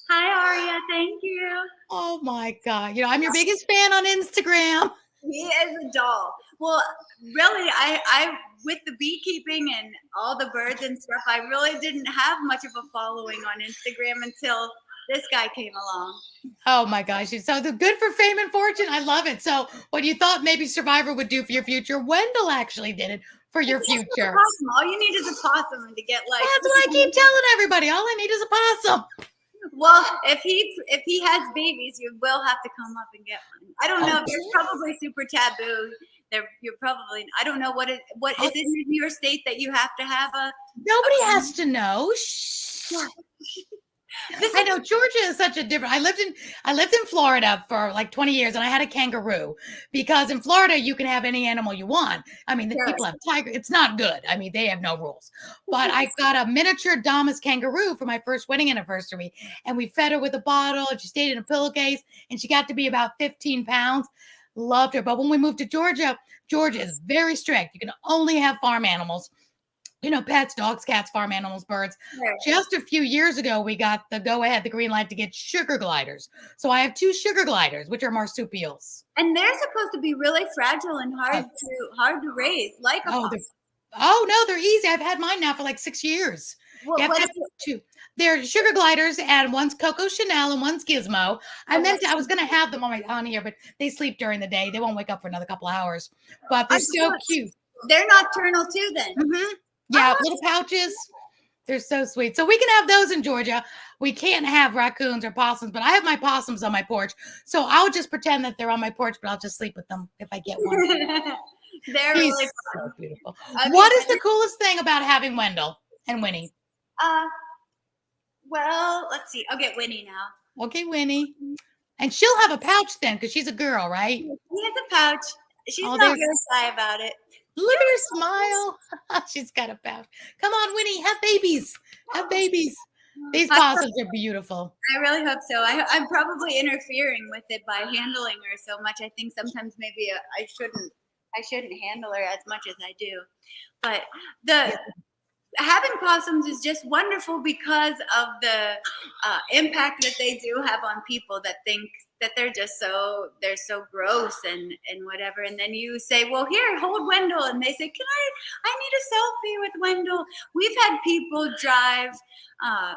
Hi, Aurea. Thank you. Oh my God. I'm your biggest fan on Instagram. He is a doll. Well, really, I with the beekeeping and all the birds and stuff, I really didn't have much of a following on Instagram until this guy came along. Oh my gosh. So good for fame and fortune. I love it. So what you thought maybe Survivor would do for your future, Wendell actually did it for your future. All you need is a possum to get like. That's what I keep telling everybody. All I need is a possum. Well, if he has babies, you will have to come up and get one. I don't know. There's probably super taboo you're probably, I don't know what is Oh, it in your state that you have to have a nobody has to know. Shh. yeah. This I is know Georgia is such a different. I lived in Florida for like 20 years, and I had a kangaroo because in Florida you can have any animal you want. I mean, the people have tiger. It's not good. I mean, they have no rules. But I got a miniature Damas kangaroo for my first wedding anniversary, and we fed her with a bottle, and she stayed in a pillowcase, and she got to be about 15 pounds. Loved her. But when we moved to Georgia, Georgia is very strict. You can only have farm animals. Pets, dogs, cats, farm animals, birds. Just a few years ago, we got the go-ahead, the green light to get sugar gliders. So I have 2 sugar gliders, which are marsupials. And they're supposed to be really fragile and hard to raise, like a possum. No, they're easy. I've had mine now for like 6 years. What is it? They're sugar gliders, and one's Coco Chanel and one's Gizmo. I was going to have them on here, but they sleep during the day. They won't wake up for another couple of hours. But they're so cute. They're nocturnal too, then. Mm-hmm. Yeah, little pouches. They're so sweet. So we can have those in Georgia. We can't have raccoons or possums, but I have my possums on my porch. So I'll just pretend that they're on my porch, but I'll just sleep with them if I get one. They're really so beautiful. What is the coolest thing about having Wendell and Winnie? Well, let's see. I'll get Winnie now. Okay, Winnie. And she'll have a pouch then because she's a girl, right? She has a pouch. She's not really shy about it. Look at her smile. She's got a pouch. Come on, Winnie, have babies. Have babies. These possums are beautiful. I really hope so. I'm probably interfering with it by handling her so much. I think sometimes maybe I shouldn't handle her as much as I do. But having possums is just wonderful because of the impact that they do have on people that think that they're so gross and whatever. And then you say, well, here, hold Wendell. And they say, I need a selfie with Wendell. We've had people drive, I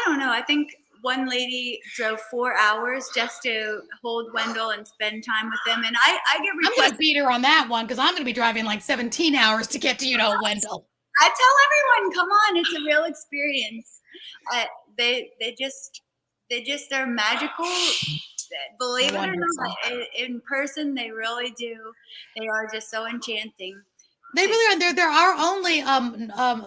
don't know, I think one lady drove 4 hours just to hold Wendell and spend time with them. And I get requests. I'm going to beat her on that one because I'm going to be driving like 17 hours to get to Wendell. I tell everyone, come on, it's a real experience. They just are magical. Believe it or not, in person, they really do. They are just so enchanting. They really are. They're our only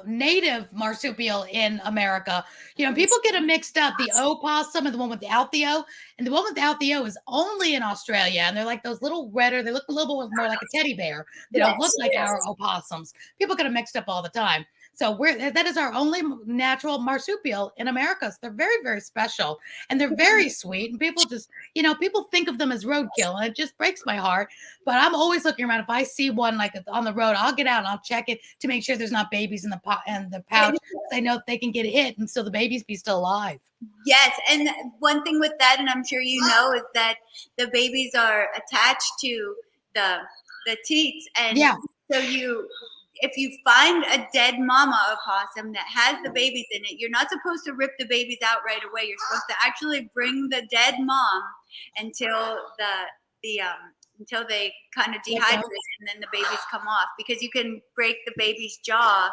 native marsupial in America. People get them mixed up. The opossum and the one without the O. And the one without the O is only in Australia. And they're like those little redder. They look a little bit more like a teddy bear. They don't look like our opossums. People get them mixed up all the time. So that is our only natural marsupial in America. So they're very, very special, and they're very sweet. And people just, people think of them as roadkill, and it just breaks my heart. But I'm always looking around. If I see one like on the road, I'll get out and I'll check it to make sure there's not babies in the pouch. I know they can get hit, and so the babies be still alive. Yes, and one thing with that, and I'm sure you know, is that the babies are attached to the teats, and so if you find a dead mama opossum that has the babies in it, you're not supposed to rip the babies out right away. You're supposed to actually bring the dead mom until until they kind of dehydrate and then the babies come off, because you can break the baby's jaw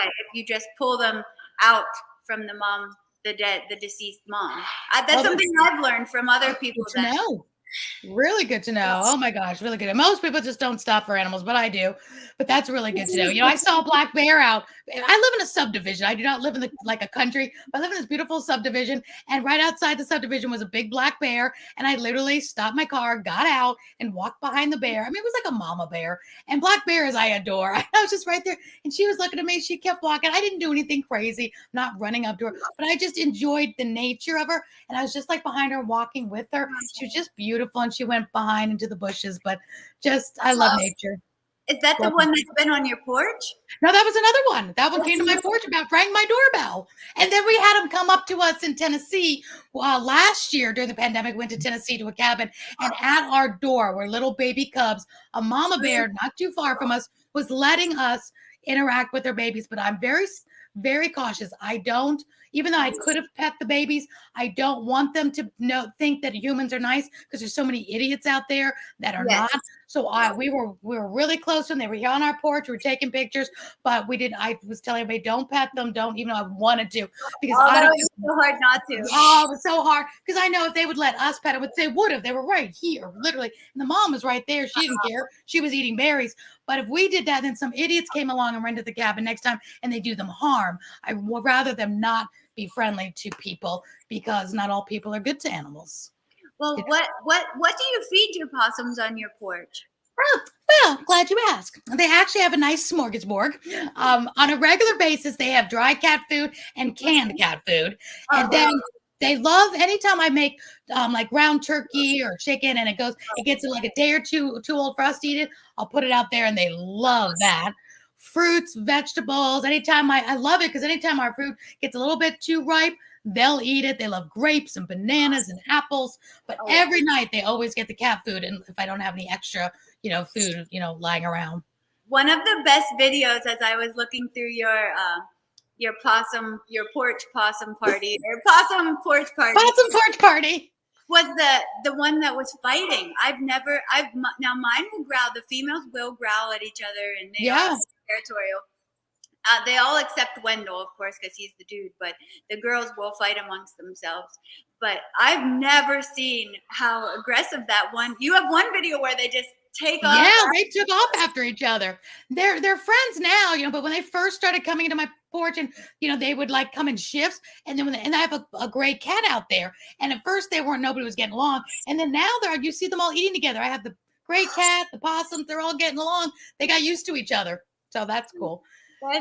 if you just pull them out from the mom, the deceased mom. That's something I've learned from other people. Really good to know. Oh my gosh, really good. And most people just don't stop for animals, but I do. But that's really good to know. I saw a black bear out. I live in a subdivision. I do not live in a country. I live in this beautiful subdivision, and right outside the subdivision was a big black bear. And I literally stopped my car, got out, and walked behind the bear. I mean, it was like a mama bear. And black bears I adore. I was just right there, and she was looking at me. She kept walking. I didn't do anything crazy, not running up to her, but I just enjoyed the nature of her. And I was just like behind her, walking with her. She was just beautiful. And she went behind into the bushes, but I love nature. Is that the one that's been on your porch? No, that was another one. That one came to my porch rang my doorbell. And then we had them come up to us in Tennessee. Last year during the pandemic, we went to Tennessee to a cabin, and at our door were little baby cubs. A mama bear not too far from us was letting us interact with their babies, but I'm very, very cautious. Even though I could have pet the babies, I don't want them to think that humans are nice, because there's so many idiots out there that are not. So we were really close when they were here on our porch. We were taking pictures, but we didn't. I was telling everybody, don't pet them. Don't, even though I wanted to, because I Although don't. it's so hard not to. Oh, it was so hard because I know if they would let us pet them, they would have. They were right here, literally. And the mom was right there. She didn't care. She was eating berries. But if we did that, then some idiots came along and rented the cabin next time and they do them harm. I would rather them not be friendly to people because not all people are good to animals. Well, what do you feed your possums on your porch? Well, glad you asked. They actually have a nice smorgasbord. On a regular basis, they have dry cat food and canned cat food. And then they love anytime I make like ground turkey or chicken and it gets like a day or two too old for us to eat it, I'll put it out there and they love that. Fruits, vegetables, anytime I love it because anytime our fruit gets a little bit too ripe, they'll eat it. They love grapes and bananas and apples. But every night they always get the cat food. And if I don't have any extra, food, lying around. One of the best videos as I was looking through your porch possum party, or possum porch party. Possum porch party. Was the one that was fighting. Now mine will growl. The females will growl at each other and they are territorial. They all except Wendell, of course, because he's the dude, but the girls will fight amongst themselves. But I've never seen how aggressive that one. You have one video where they just take off. Yeah, they took off after each other. They're friends now, but when they first started coming into my porch and, they would like come in shifts. And then and I have a gray cat out there. And at first nobody was getting along. And then now you see them all eating together. I have the gray cat, the possums, they're all getting along. They got used to each other. So that's cool.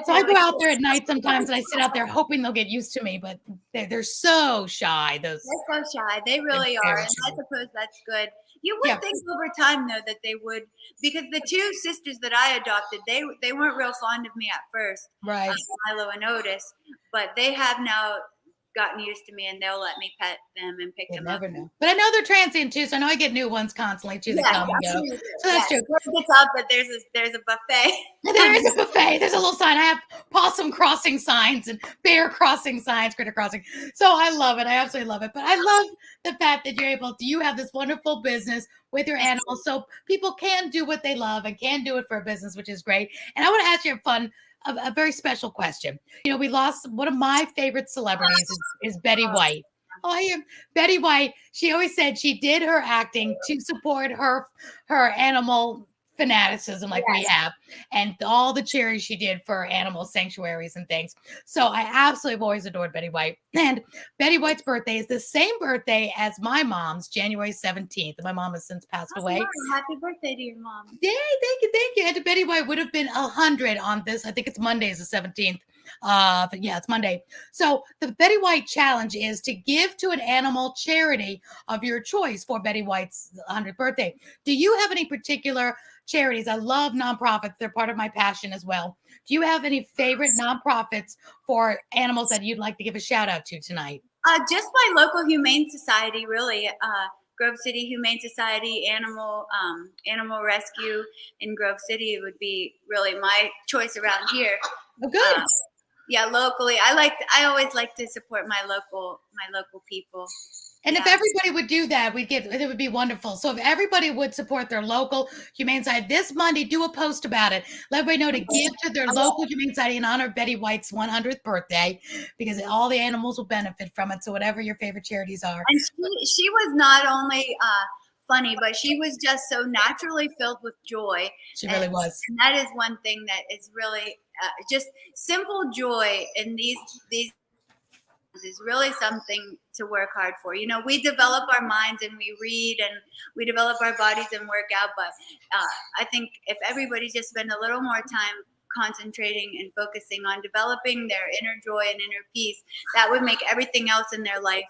So I go out there at night sometimes and I sit out there hoping they'll get used to me, but they're so shy. They're so shy. They really are. And I suppose that's good. You would think over time, though, that they would, because the two sisters that I adopted, they weren't real fond of me at first, right? Milo and Otis, but they have now gotten used to me and they'll let me pet them and pick them up. Know. But I know they're transient too, so I know I get new ones constantly too. That come and go. So that's true. It's out that there's a buffet. There is a buffet. There's a little sign. I have possum crossing signs and bear crossing signs, critter crossing. So I love it. I absolutely love it. But I love the fact that you have this wonderful business with your animals, so people can do what they love and can do it for a business, which is great. And I want to ask you a very special question. We lost one of my favorite celebrities is Betty White. Oh, I am Betty White. She always said she did her acting to support her animal fanaticism like we have, and all the charities she did for animal sanctuaries and things. So I absolutely have always adored Betty White. And Betty White's birthday is the same birthday as my mom's, January 17th. My mom has since passed away. Happy birthday to your mom. Yay, thank you. And Betty White would have been 100 on this. I think it's Monday is the 17th. But yeah, it's Monday. So the Betty White challenge is to give to an animal charity of your choice for Betty White's 100th birthday. Do you have any particular charities? I love nonprofits. They're part of my passion as well. Do you have any favorite nonprofits for animals that you'd like to give a shout out to tonight? Just my local humane society, really. Grove City Humane Society, animal rescue in Grove City would be really my choice around here. Oh, good. Yeah, locally. I always like to support my local people. And if everybody would do that, it would be wonderful. So if everybody would support their local humane society this Monday, do a post about it. Let everybody know to give to their local humane society in honor of Betty White's 100th birthday, because all the animals will benefit from it. So whatever your favorite charities are. And she was not only funny, but she was just so naturally filled with joy. She really was. And that is one thing that is really just simple joy in these is really something to work hard for. We develop our minds and we read and we develop our bodies and work out, but I think if everybody just spent a little more time concentrating and focusing on developing their inner joy and inner peace, that would make everything else in their life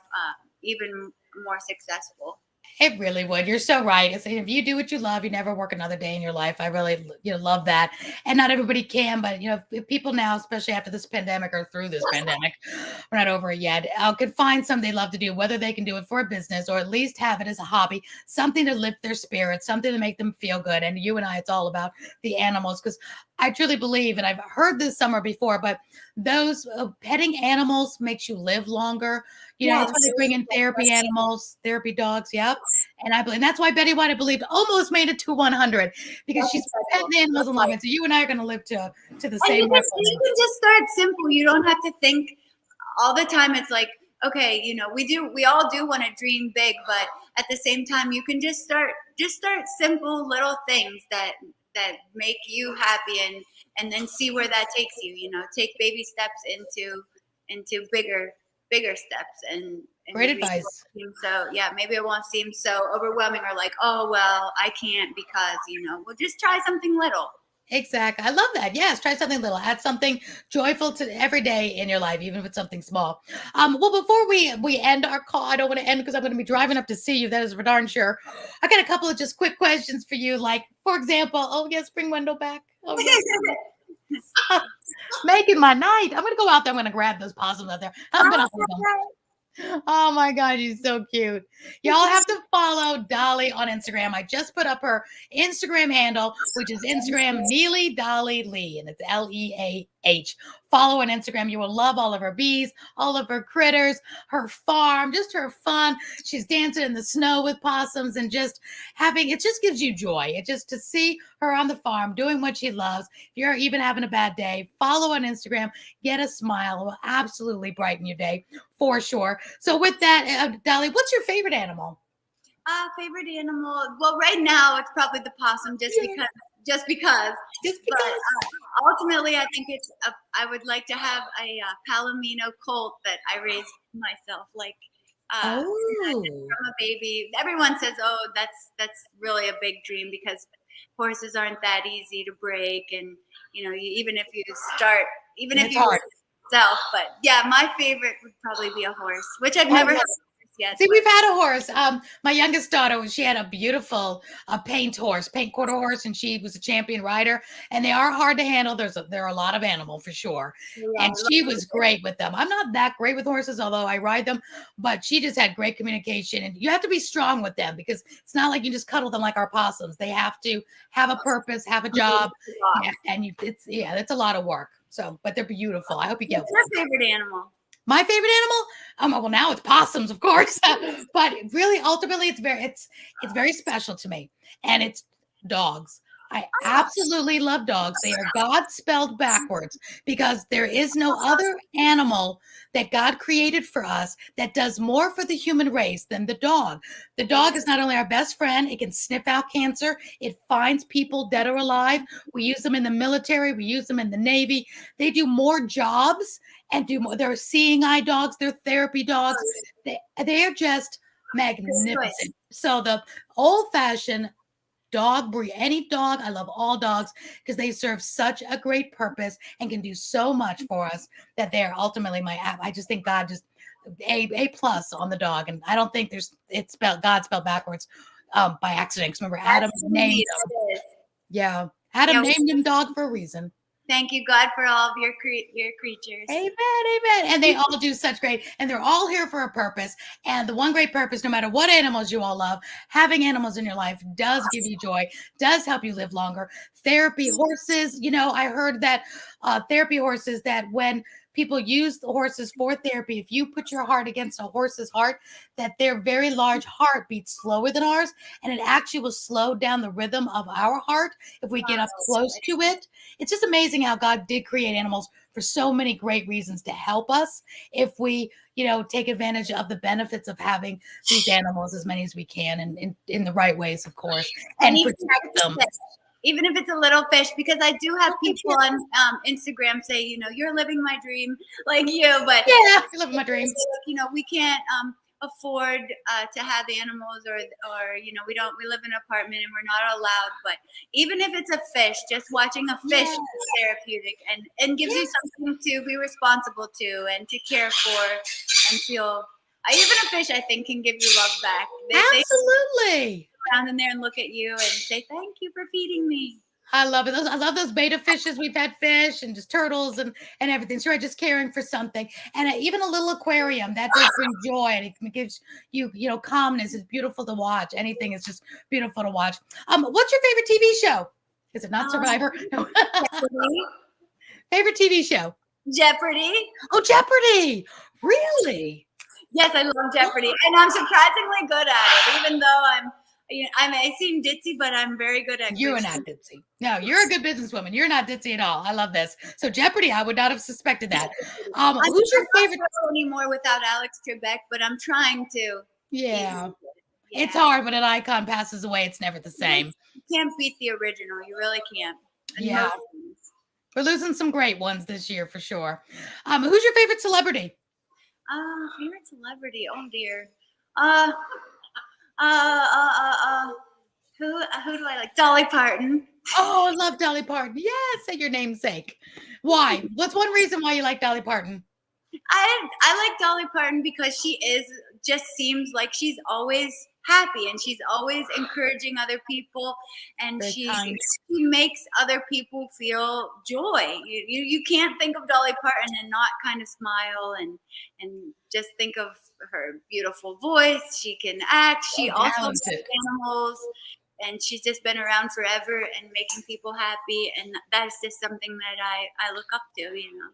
even more successful. It really would. You're so right. If you do what you love, you never work another day in your life. I really, love that. And not everybody can, but people now, especially after this pandemic or through this pandemic, we're not over it yet, could find something they love to do, whether they can do it for a business or at least have it as a hobby, something to lift their spirits, something to make them feel good. And you and I, it's all about the animals, because I truly believe, and I've heard this somewhere before, but those petting animals makes you live longer. That's when they bring in therapy animals, therapy dogs. Yep. And I believe that's why Betty White, I believed, almost made it to 100 because she's petting the animals and loving. So you and I are going to live to the same. You can just start simple. You don't have to think all the time. It's like, okay, we all do want to dream big, but at the same time, you can just start simple little things that make you happy, and then see where that takes you. Take baby steps into bigger steps, and Great maybe advice. so yeah, maybe it won't seem so overwhelming or like, oh well, I can't because we'll just try something little. Exactly. I love that. Yes, try something little. Add something joyful to every day in your life, even if it's something small. Well, before we end our call, I don't want to end because I'm going to be driving up to see you. That is for darn sure. I got a couple of just quick questions for you. Like, for example, oh yes, bring Wendell back. Oh yes. Making my night. I'm going to go out there. I'm going to grab those possums out there. I'm going to hold them. Oh my God, she's so cute. Y'all have to follow Dolly on Instagram. I just put up her Instagram handle, which is Instagram Neely Dolly Lee, and it's Leah. Follow on Instagram. You will love all of her bees, all of her critters, her farm, just her fun. She's dancing in the snow with possums and just it just gives you joy. It just to see her on the farm doing what she loves. If you're even having a bad day, follow on Instagram, get a smile. It will absolutely brighten your day for sure. So with that, Dolly, what's your favorite animal? Favorite animal? Well, right now it's probably the possum, just because. But ultimately, I think I would like to have a Palomino colt that I raised myself, from a baby. Everyone says, "Oh, that's really a big dream," because horses aren't that easy to break, and even if you yourself. But yeah, my favorite would probably be a horse, which I've never had. Yes. See, we've had a horse. My youngest daughter, she had a beautiful paint quarter horse, and she was a champion rider. And they are hard to handle. There are a lot of animal for sure. Yeah, and she was great with them. I'm not that great with horses, although I ride them, but she just had great communication. And you have to be strong with them because it's not like you just cuddle them like our possums. They have to have a purpose, have a job, and it's a lot of work. So, but they're beautiful. I hope you get. What's your favorite animal? My favorite animal? Well, now it's possums, of course. But really, ultimately, it's very special to me, and it's dogs. I absolutely love dogs. They are God spelled backwards because there is no other animal that God created for us that does more for the human race than the dog. The dog is not only our best friend, it can sniff out cancer, it finds people dead or alive. We use them in the military, we use them in the Navy. They do more jobs and do more. They're seeing eye dogs, they're therapy dogs. They are just magnificent. So the old-fashioned dog breed, any dog, I love all dogs because they serve such a great purpose and can do so much for us that they're ultimately I just think God just a plus on the dog, and I don't think it's God spelled backwards by accident. Remember, Adam named him. Yeah, Adam named him dog for a reason. Thank you, God, for all of your creatures. Amen, amen. And they all do such great, and they're all here for a purpose. And the one great purpose, no matter what animals you all love, having animals in your life does give you joy, does help you live longer. Therapy horses, I heard that therapy horses, that when people use the horses for therapy, if you put your heart against a horse's heart, that their very large heart beats slower than ours, and it actually will slow down the rhythm of our heart if we get up close to it. It's just amazing how God did create animals for so many great reasons to help us if we, take advantage of the benefits of having these animals as many as we can, and in the right ways, of course, and protect them. Even if it's a little fish, because I do have people on Instagram say, you're living my dream like you, but yeah, you're living my dream. We can't afford to have animals, or we live in an apartment and we're not allowed. But even if it's a fish, just watching a fish is therapeutic and gives you something to be responsible to and to care for and feel. Even a fish, I think, can give you love back. Absolutely. Down in there and look at you and say thank you for feeding me. I love it. I love those betta fishes. We've had fish and just turtles and everything. So just caring for something, and even a little aquarium that does bring joy, and it gives you calmness. It's beautiful to watch. Anything is just beautiful to watch. What's your favorite TV show? Is it not Survivor? No. Favorite TV show? Jeopardy. Oh, Jeopardy! Really? Yes, I love Jeopardy, and I'm surprisingly good at it. Even though I may seem ditzy, but I'm very good at You're quiz. not ditzy. No, you're a good businesswoman. You're not ditzy at all. I love this. So Jeopardy, I would not have suspected that. I'm Who's your not favorite? pro anymore without Alex Trebek, but I'm trying to get Yeah, into it. it's Yeah, hard when an icon passes away. It's never the same. you can't beat the original. You really can't. And Yeah, most things. we're losing some great ones this year for sure. Who's your favorite celebrity? Favorite celebrity? Oh dear. Uh, uh, uh, uh, uh. Who do I like? Dolly Parton. Oh, I love Dolly Parton. Yes, say your namesake. Why? What's one reason why you like Dolly Parton? I like Dolly Parton because she just seems like she's always happy and she's always encouraging other people, and Very she kind. makes other people feel joy. You can't think of Dolly Parton and not kind of smile and just think of her beautiful voice. She can act. She So also loves talented. animals. And she's just been around forever and making people happy, and that's just something that I look up to, you know.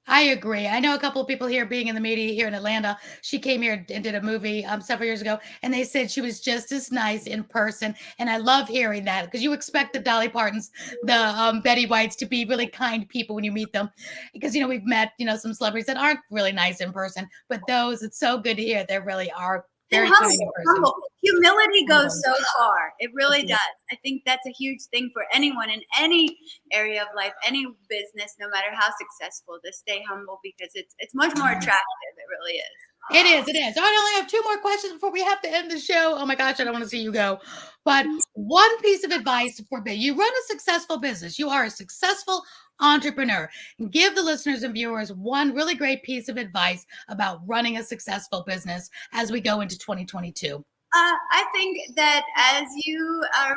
I agree. I know a couple of people here being in the media here in Atlanta. She came here and did a movie several years ago, and they said she was just as nice in person. And I love hearing that because you expect the Dolly Partons, the Betty Whites, to be really kind people when you meet them. Because we've met some celebrities that aren't really nice in person, but those it's so good to hear they really are And very kind in humble, person. humble. Humility goes Humble. so far. It really Agree. does. I think that's a huge thing for anyone in any area of life, any business, no matter how successful, to stay humble because it's much more attractive. It really is. It is. It is. I only have two more questions before we have to end the show. Oh my gosh, I don't want to see you go. But one piece of advice for me: you run a successful business. You are a successful entrepreneur. Give the listeners and viewers one really great piece of advice about running a successful business as we go into 2022. I think that as you are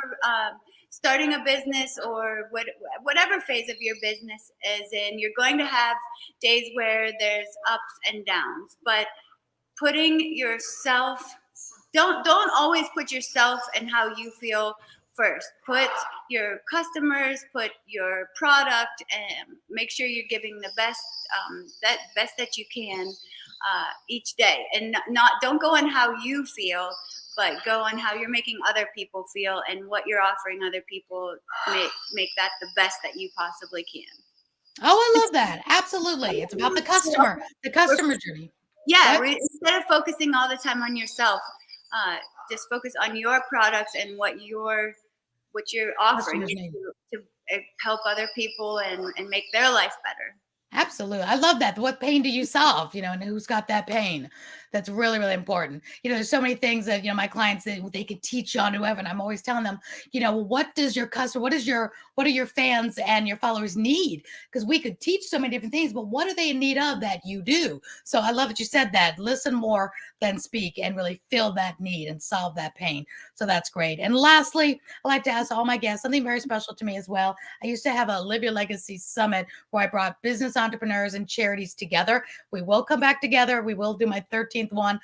starting a business or whatever phase of your business is in, you're going to have days where there's ups and downs, but putting yourself don't always put yourself and how you feel first. Put your customers, put your product, and make sure you're giving the best that you can each day, and not don't go on how you feel, but go on how you're making other people feel and what you're offering other people. Make that the best that you possibly can. Oh, I love that. Absolutely. It's about the customer journey. Yeah, What? instead of focusing all the time on yourself, uh, just focus on your products and what you're offering Customers need. to help other people and make their life better. Absolutely. I love that. What pain do you solve? And who's got that pain? That's really, really important. There's so many things that, my clients they could teach on whoever. And I'm always telling them, what does your customer, what are your fans and your followers need? Because we could teach so many different things, but what are they in need of that you do? So I love that you said that. Listen more than speak and really feel that need and solve that pain. So that's great. And lastly, I like to ask all my guests something very special to me as well. I used to have a Live Your Legacy Summit where I brought business entrepreneurs and charities together. We will come back together. We will do my 13th one.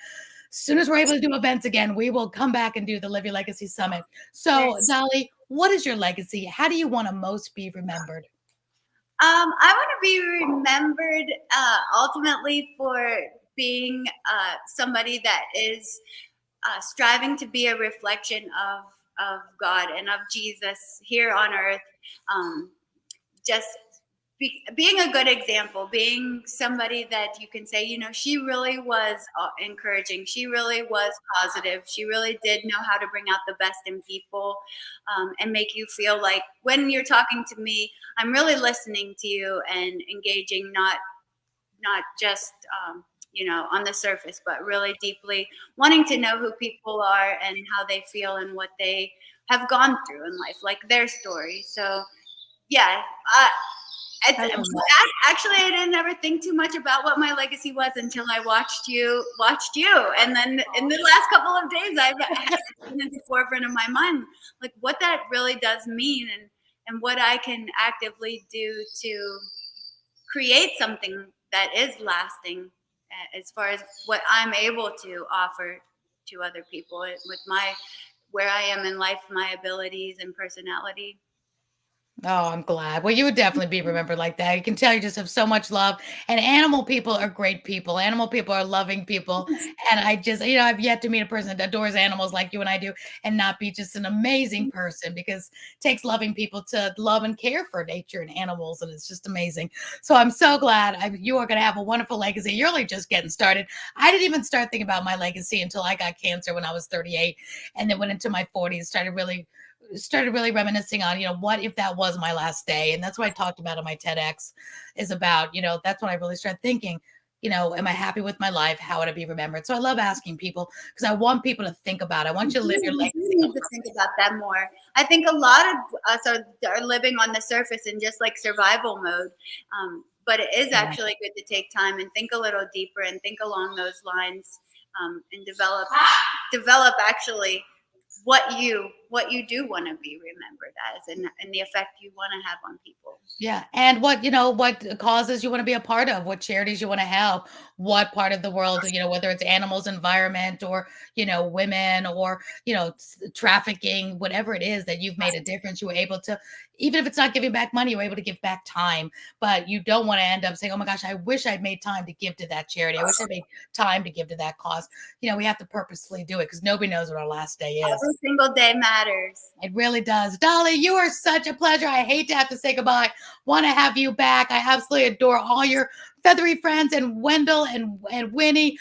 As soon as we're able to do events again, we will come back and do the Live Your Legacy Summit. So, Nice. Dolly, what is your legacy? How do you want to most be remembered? I want to be remembered ultimately for being somebody that is striving to be a reflection of God and of Jesus here on earth. Um, just being a good example, being somebody that you can say, she really was encouraging. She really was positive. She really did know how to bring out the best in people, and make you feel like when you're talking to me, I'm really listening to you and engaging, not just on the surface, but really deeply wanting to know who people are and how they feel and what they have gone through in life, like their story. So yeah, actually, I didn't ever think too much about what my legacy was until I watched you, and then in the last couple of days, I've had it in the forefront of my mind, like what that really does mean, and what I can actively do to create something that is lasting, as far as what I'm able to offer to other people with my where I am in life, my abilities and personality. Oh, I'm glad. Well, you would definitely be remembered like that. You can tell you just have so much love. And animal people are great people. Animal people are loving people. And I just, I've yet to meet a person that adores animals like you and I do and not be just an amazing person because it takes loving people to love and care for nature and animals. And it's just amazing. So I'm so glad you are going to have a wonderful legacy. You're only just getting started. I didn't even start thinking about my legacy until I got cancer when I was 38 and then went into my 40s, started really reminiscing on, what if that was my last day? And that's what I talked about on my TEDx is about, that's when I really started thinking, am I happy with my life? How would I be remembered? So I love asking people because I want people to think about it. I want you to live your We do legacy need on to purpose. think about that more. I think a lot of us are living on the surface in just like survival mode. But it is Right. actually good to take time and think a little deeper and think along those lines, and develop actually what you do want to be remembered as, and the effect you want to have on people. Yeah, and what causes you want to be a part of, what charities you want to help, what part of the world, whether it's animals, environment, or women, or trafficking, whatever it is that you've made a difference. You were able to, even if it's not giving back money, you're able to give back time. But you don't want to end up saying, "Oh my gosh, I wish I'd made time to give to that charity. I wish I made time to give to that cause." We have to purposefully do it because nobody knows what our last day is. Every single day matters. It really does. Dolly, you are such a pleasure. I hate to have to say goodbye. Want to have you back. I absolutely adore all your feathery friends and Wendell and Winnie.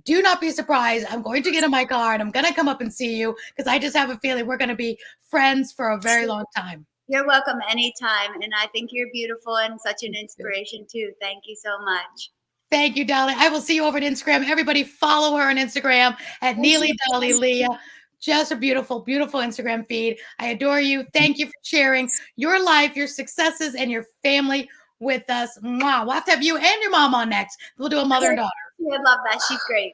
Do not be surprised. I'm going to get in my car and I'm going to come up and see you because I just have a feeling we're going to be friends for a very long time. You're welcome anytime, and I think you're beautiful and such an inspiration too. Thank you so much. Thank you, Dolly. I will see you over at Instagram. Everybody follow her on Instagram at Neely Dolly Leah. Just a beautiful, beautiful Instagram feed. I adore you. Thank you for sharing your life, your successes, and your family with us. Mwah. We'll have to have you and your mom on next. We'll do a mother and daughter. I love that. She's great.